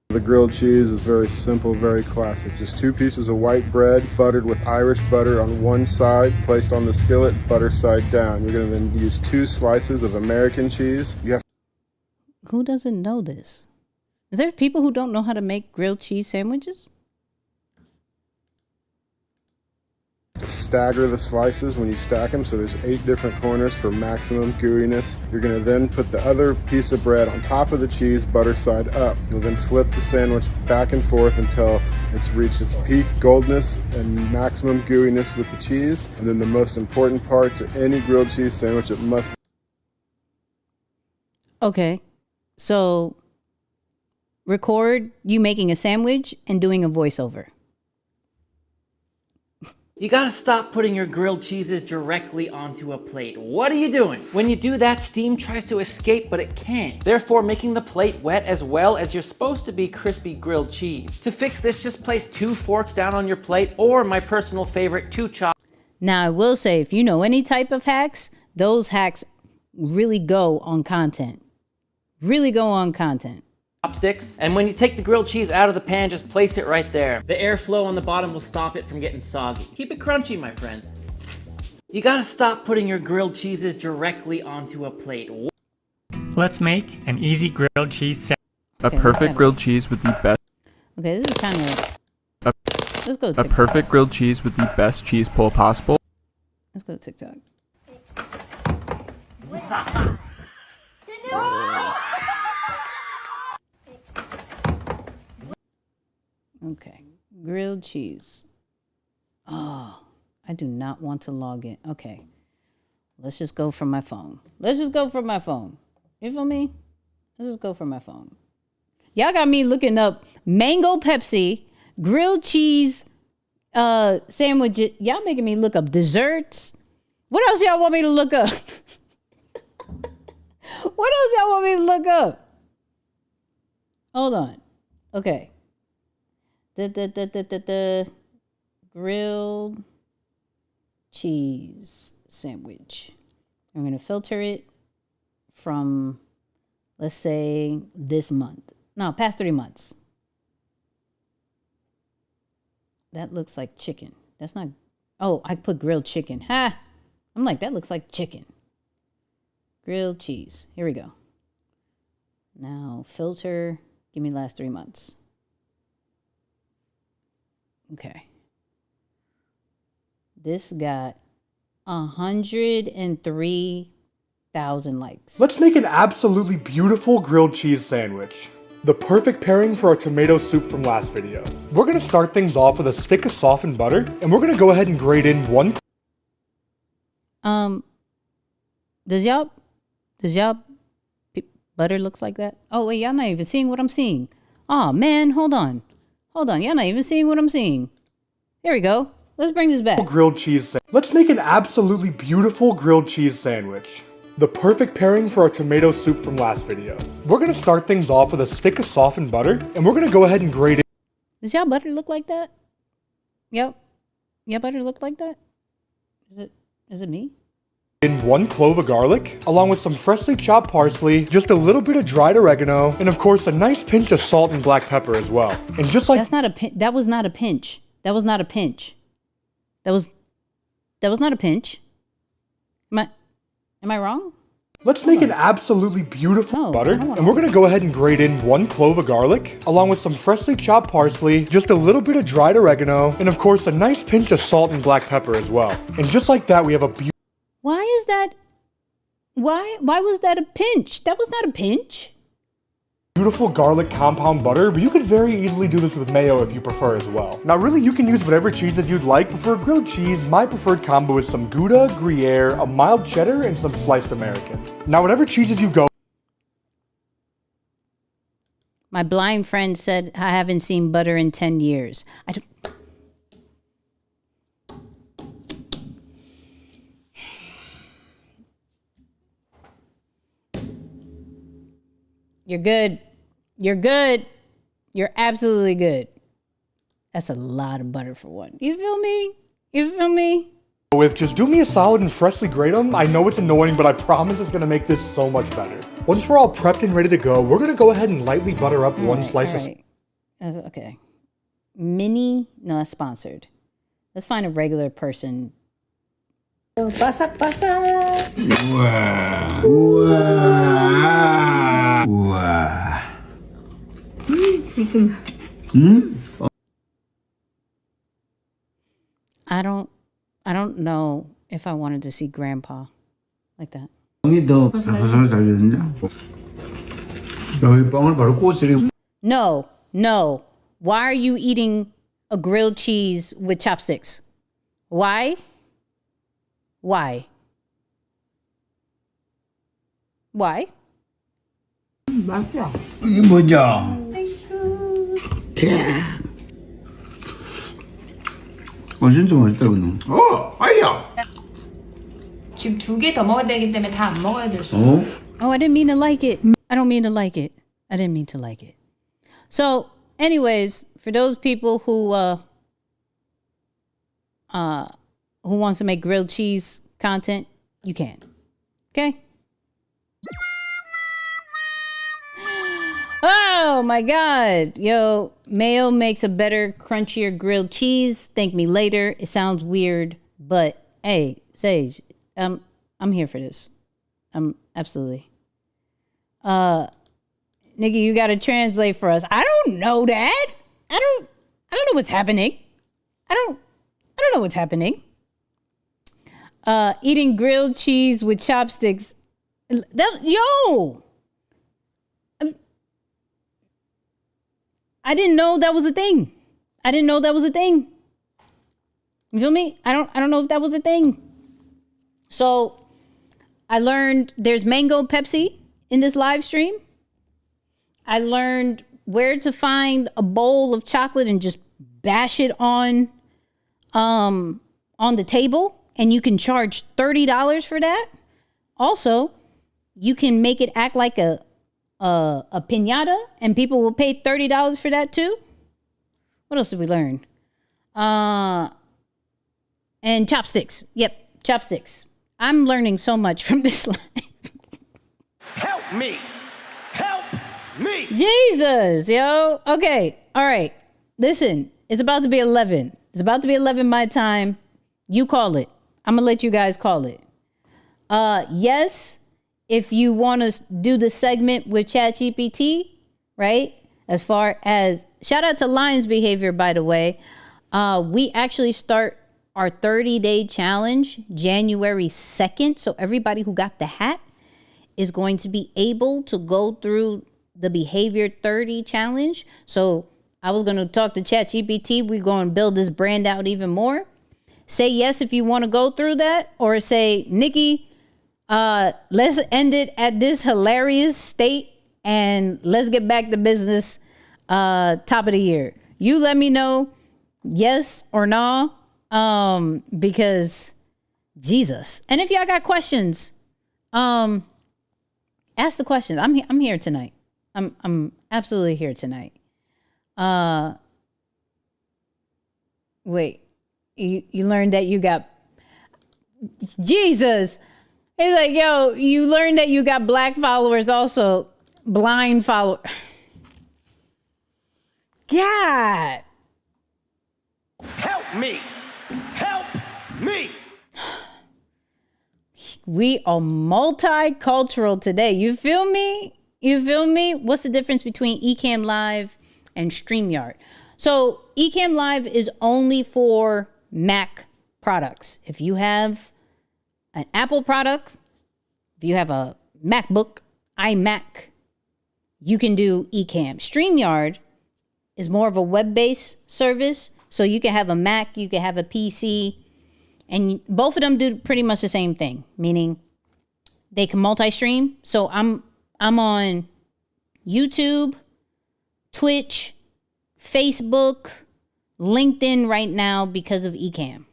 The grilled cheese is very simple, very classic. Just 2 pieces of white bread, buttered with Irish butter on one side, placed on the skillet, butter side down. You're going to then use 2 slices of American cheese. Who doesn't know this? Is there people who don't know how to make grilled cheese sandwiches? To stagger the slices when you stack them, so there's 8 different corners for maximum gooiness. You're going to then put the other piece of bread on top of the cheese, butter side up. You'll then flip the sandwich back and forth until it's reached its peak goldness and maximum gooiness with the cheese. And then the most important part to any grilled cheese sandwich, it must be. Okay, so record you making a sandwich and doing a voiceover. You gotta stop putting your grilled cheeses directly onto a plate. What are you doing? When you do that, steam tries to escape, but it can't, therefore making the plate wet as well as you're supposed to be crispy grilled cheese. To fix this, just place 2 forks down on your plate, or my personal favorite, 2 chops. Now, I will say, if you know any type of hacks, those hacks really go on content. Really go on content. Chopsticks. And when you take the grilled cheese out of the pan, just place it right there. The airflow on the bottom will stop it from getting soggy. Keep it crunchy, my friends. You gotta stop putting your grilled cheeses directly onto a plate. Let's make an easy grilled cheese sandwich. A perfect grilled cheese with the best. Okay, this is kind of. Let's go. A perfect grilled cheese with the best cheese pull possible. Let's go to TikTok. Okay, grilled cheese. Oh, I do not want to log in. Okay, let's just go from my phone. You feel me? Let's just go from my phone. Y'all got me looking up mango Pepsi, grilled cheese sandwiches. Y'all making me look up desserts. What else y'all want me to look up? What else y'all want me to look up? Hold on. Okay. Grilled cheese sandwich. I'm going to filter it from, let's say, this month. No, past 3 months. That looks like chicken. That's not. Oh, I put grilled chicken. Ha! I'm like, that looks like chicken. Grilled cheese. Here we go. Now, filter. Give me last 3 months. Okay. This got 103,000 likes. Let's make an absolutely beautiful grilled cheese sandwich. The perfect pairing for our tomato soup from last video. We're gonna start things off with a stick of softened butter, and we're gonna go ahead and grate in 1. Does y'all butter looks like that? Oh wait, y'all not even seeing what I'm seeing. Oh man, hold on. Y'all not even seeing what I'm seeing. Here we go. Let's bring this back. Grilled cheese. Let's make an absolutely beautiful grilled cheese sandwich. The perfect pairing for our tomato soup from last video. We're gonna start things off with a stick of softened butter, and we're gonna go ahead and grate it. Does y'all butter look like that? Yep. Y'all butter look like that? Is it me? In 1 clove of garlic, along with some freshly chopped parsley, just a little bit of dried oregano, and of course a nice pinch of salt and black pepper as well. And just like that was not a pinch. That was not a pinch. That was not a pinch. Am I wrong? Let's make an absolutely beautiful butter, and we're gonna go ahead and grate in 1 clove of garlic, along with some freshly chopped parsley, just a little bit of dried oregano, and of course a nice pinch of salt and black pepper as well. And just like that, we have a Why is that? Why was that a pinch? That was not a pinch. beautiful garlic compound butter, but you could very easily do this with mayo if you prefer as well. Now really, you can use whatever cheeses you'd like, but for grilled cheese, my preferred combo is some Gouda, Gruyere, a mild cheddar, and some sliced American. Now whatever cheeses you go. My blind friend said I haven't seen butter in 10 years. You're good. You're good. You're absolutely good. That's a lot of butter for one. You feel me? You feel me? With just do me a solid and freshly grate them. I know it's annoying, but I promise it's gonna make this so much better. Once we're all prepped and ready to go, we're gonna go ahead and lightly butter up one slice of. Okay. Mini, no, that's sponsored. Let's find a regular person. Pasak. I don't know if I wanted to see Grandpa like that. No. Why are you eating a grilled cheese with chopsticks? Why? 이게 뭐죠? 진짜 맛있다 그놈. 아이야. 지금 2개 더 먹어야 되기 때문에 다 안 먹어야 될 수. Oh, I didn't mean to like it. I don't mean to like it. I didn't mean to like it. So, anyways, for those people who wants to make grilled cheese content, you can. Okay? Oh my God. Yo, mayo makes a better, crunchier grilled cheese. Thank me later. It sounds weird, but hey, Sage, I'm here for this. Absolutely. Nikki, you gotta translate for us. I don't know that. I don't know what's happening. I don't know what's happening. Eating grilled cheese with chopsticks. I didn't know that was a thing. You feel me? I don't know if that was a thing. So I learned there's mango Pepsi in this live stream. I learned where to find a bowl of chocolate and just bash it on the table, and you can charge $30 for that. Also, you can make it act like a piñata, and people will pay $30 for that too. What else did we learn? And chopsticks. Yep, chopsticks. I'm learning so much from this live. Help me. Jesus, yo. Okay, all right. Listen, it's about to be 11. It's about to be 11 my time. You call it. I'm gonna let you guys call it. Yes, if you want to do the segment with ChatGPT, right? As far as shout out to Lion's Behavior, by the way. We actually start our 30-day challenge January 2nd. So everybody who got the hat is going to be able to go through the Behavior 30 challenge. So I was going to talk to ChatGPT. We're going to build this brand out even more. Say yes if you want to go through that, or say, Nikki, let's end it at this hilarious state and let's get back to business top of the year. You let me know yes or no, because Jesus. And if y'all got questions, ask the questions. I'm here tonight. I'm absolutely here tonight. Wait, you learned that you got Jesus. He's like, yo, you learned that you got black followers also, blind followers. God. Help me. We are multicultural today. You feel me? You feel me? What's the difference between Ecamm Live and StreamYard? So Ecamm Live is only for Mac products. If you have an Apple product, if you have a MacBook, iMac, you can do Ecamm. StreamYard is more of a web-based service. So you can have a Mac, you can have a PC, and both of them do pretty much the same thing, meaning they can multi-stream. So I'm on YouTube, Twitch, Facebook, LinkedIn right now because of Ecamm.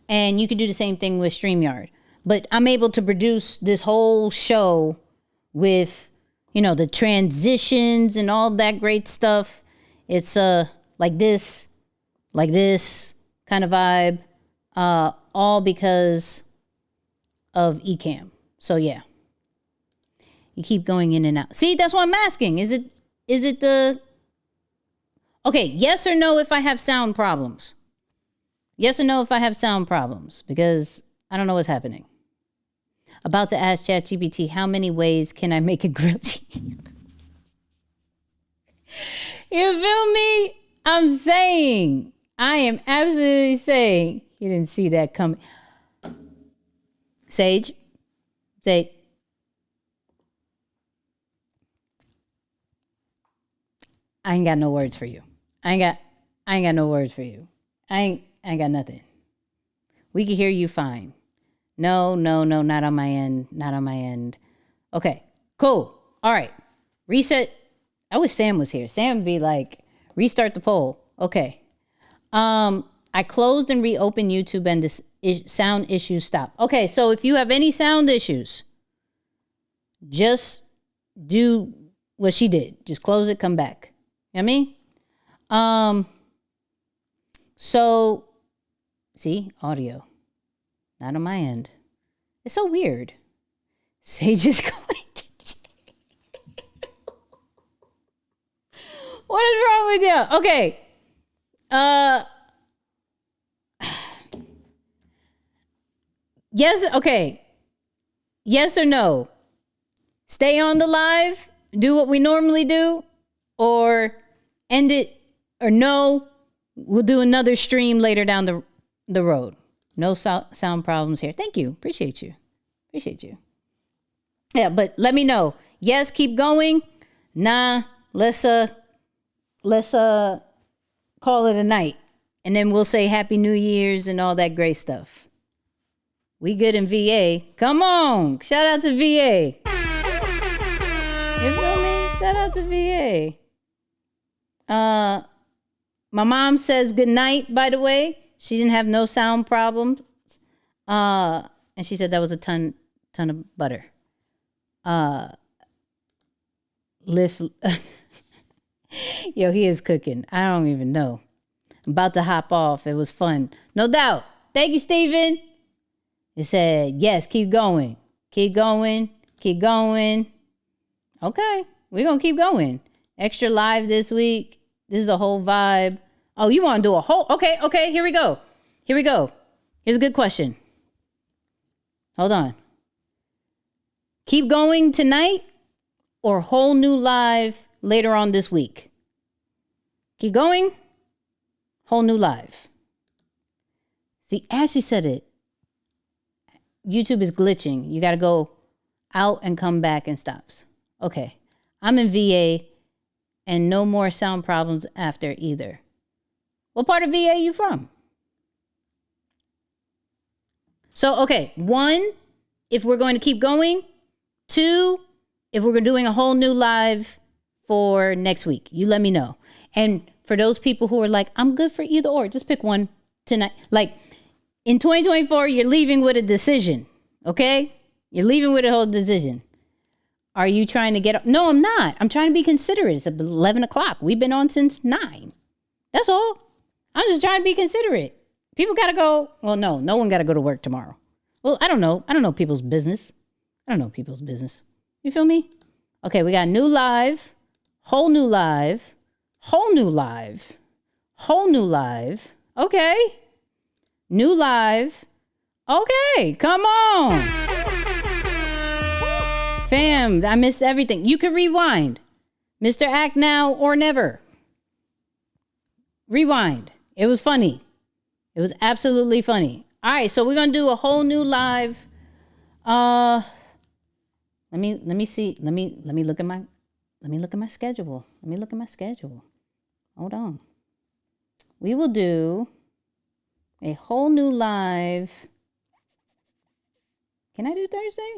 And you can do the same thing with StreamYard. But I'm able to produce this whole show with, you know, the transitions and all that great stuff. It's like this kind of vibe, all because of Ecamm. So yeah, you keep going in and out. See, that's what I'm asking. Is it the, okay, yes or no if I have sound problems? Yes or no if I have sound problems? Because I don't know what's happening. About to ask ChatGPT, how many ways can I make a grilled cheese? You feel me? I'm saying, I am absolutely saying, you didn't see that coming. Sage, say, I ain't got no words for you. I ain't got no words for you. I ain't got nothing. We can hear you fine. No, not on my end. Not on my end. Okay, cool. All right. Reset. I wish Sam was here. Sam would be like, restart the poll. Okay. I closed and reopened YouTube and this sound issue stopped. Okay, so if you have any sound issues, just do what she did. Just close it, come back. You know what I mean? So, see, audio. Not on my end. It's so weird. Sage is going to jail. What is wrong with you? Okay. Yes, okay. Yes or no? Stay on the live, do what we normally do, or end it, or no, we'll do another stream later down the road. No sound problems here. Thank you. Appreciate you. Yeah, but let me know. Yes, keep going. Nah, let's call it a night. And then we'll say Happy New Year's and all that great stuff. We good in VA. Come on. Shout out to VA. You feel me? Shout out to VA. My mom says good night, by the way. She didn't have no sound problems. And she said that was a ton of butter. Yo, he is cooking. I don't even know. I'm about to hop off. It was fun. No doubt. Thank you, Steven. It said, yes, keep going. Keep going. Keep going. Okay. We're going to keep going. Extra live this week. This is a whole vibe. Oh, you want to do a whole... Okay. Here we go. Here's a good question. Hold on. Keep going tonight or whole new live later on this week? Keep going. Whole new live. See, Ashley said it. YouTube is glitching. You got to go out and come back and stops. Okay. I'm in VA and no more sound problems after either. What part of VA you from? So, okay. 1, if we're going to keep going. 2, if we're doing a whole new live for next week. You let me know. And for those people who are like, I'm good for either or, just pick one tonight. Like, in 2024, you're leaving with a decision, okay? You're leaving with a whole decision. Are you trying to get... No, I'm not. I'm trying to be considerate. It's 11 o'clock. We've been on since 9. That's all. I'm just trying to be considerate. People got to go... Well, no one got to go to work tomorrow. Well, I don't know. I don't know people's business. You feel me? Okay, we got new live, whole new live, whole new live, whole new live. Okay. New live, Okay, come on. Fam, I missed everything. You can rewind. Mr. Act Now or Never. Rewind. It was funny. It was absolutely funny. All right, so we're going to do a whole new live. Let me see. Let me look at my schedule. Let me look at my schedule. Hold on. We will do a whole new live. Can I do Thursday?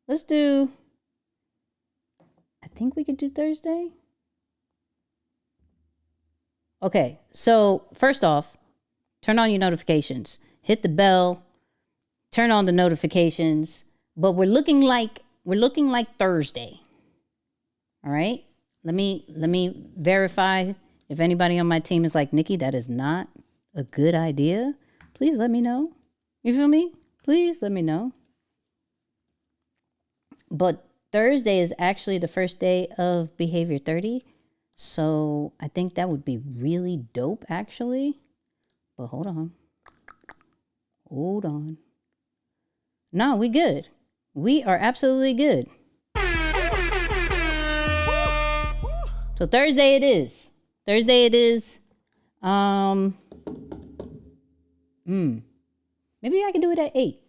Let's do. I think we could do Thursday. Okay, so first off, turn on your notifications. Hit the bell. Turn on the notifications. But we're looking like Thursday. All right? Let me verify if anybody on my team is like, Nikki, that is not a good idea. Please let me know. You feel me? Please let me know. But Thursday is actually the first day of Behavior 30. So I think that would be really dope, actually. But hold on. Hold on. No, we good. We are absolutely good. So Thursday it is. Thursday it is. Maybe I can do it at 8.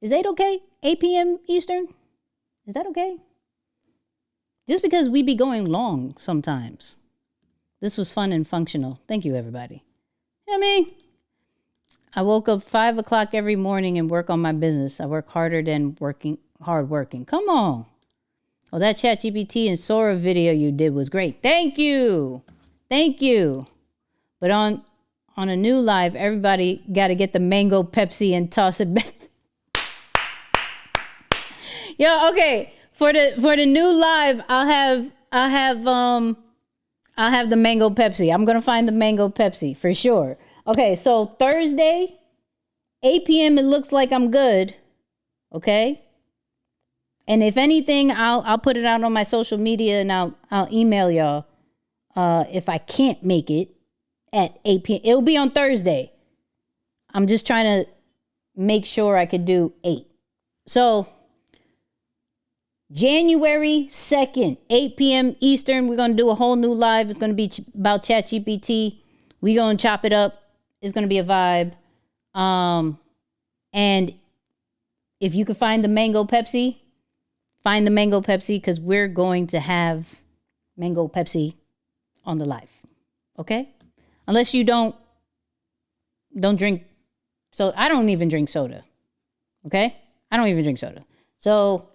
Is 8 okay? 8 p.m. Eastern? Is that okay? Just because we be going long sometimes. This was fun and functional. Thank you, everybody. You know what I mean? I woke up 5 o'clock every morning and work on my business. I work harder than hardworking. Come on. Oh, that ChatGPT and Sora video you did was great. Thank you. Thank you. But on a new live, everybody got to get the mango Pepsi and toss it back. Yo, okay. For the new live, I'll have the mango Pepsi. I'm gonna find the mango Pepsi for sure. Okay, so Thursday, 8 p.m. It looks like I'm good. Okay. And if anything, I'll put it out on my social media and I'll email y'all if I can't make it at 8 p.m. It'll be on Thursday. I'm just trying to make sure I could do 8. So January 2nd, 8 p.m. Eastern, we're going to do a whole new live. It's going to be about ChatGPT. We're going to chop it up. It's going to be a vibe. And if you can find the mango Pepsi, find the mango Pepsi because we're going to have mango Pepsi on the live. Okay? Unless you don't drink. So I don't even drink soda. Okay? I don't even drink soda. So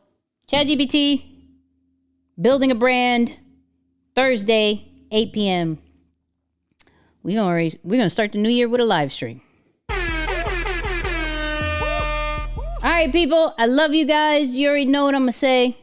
ChatGPT, building a brand, Thursday, 8 p.m. We're gonna start the new year with a live stream. All right, people. I love you guys. You already know what I'm gonna say.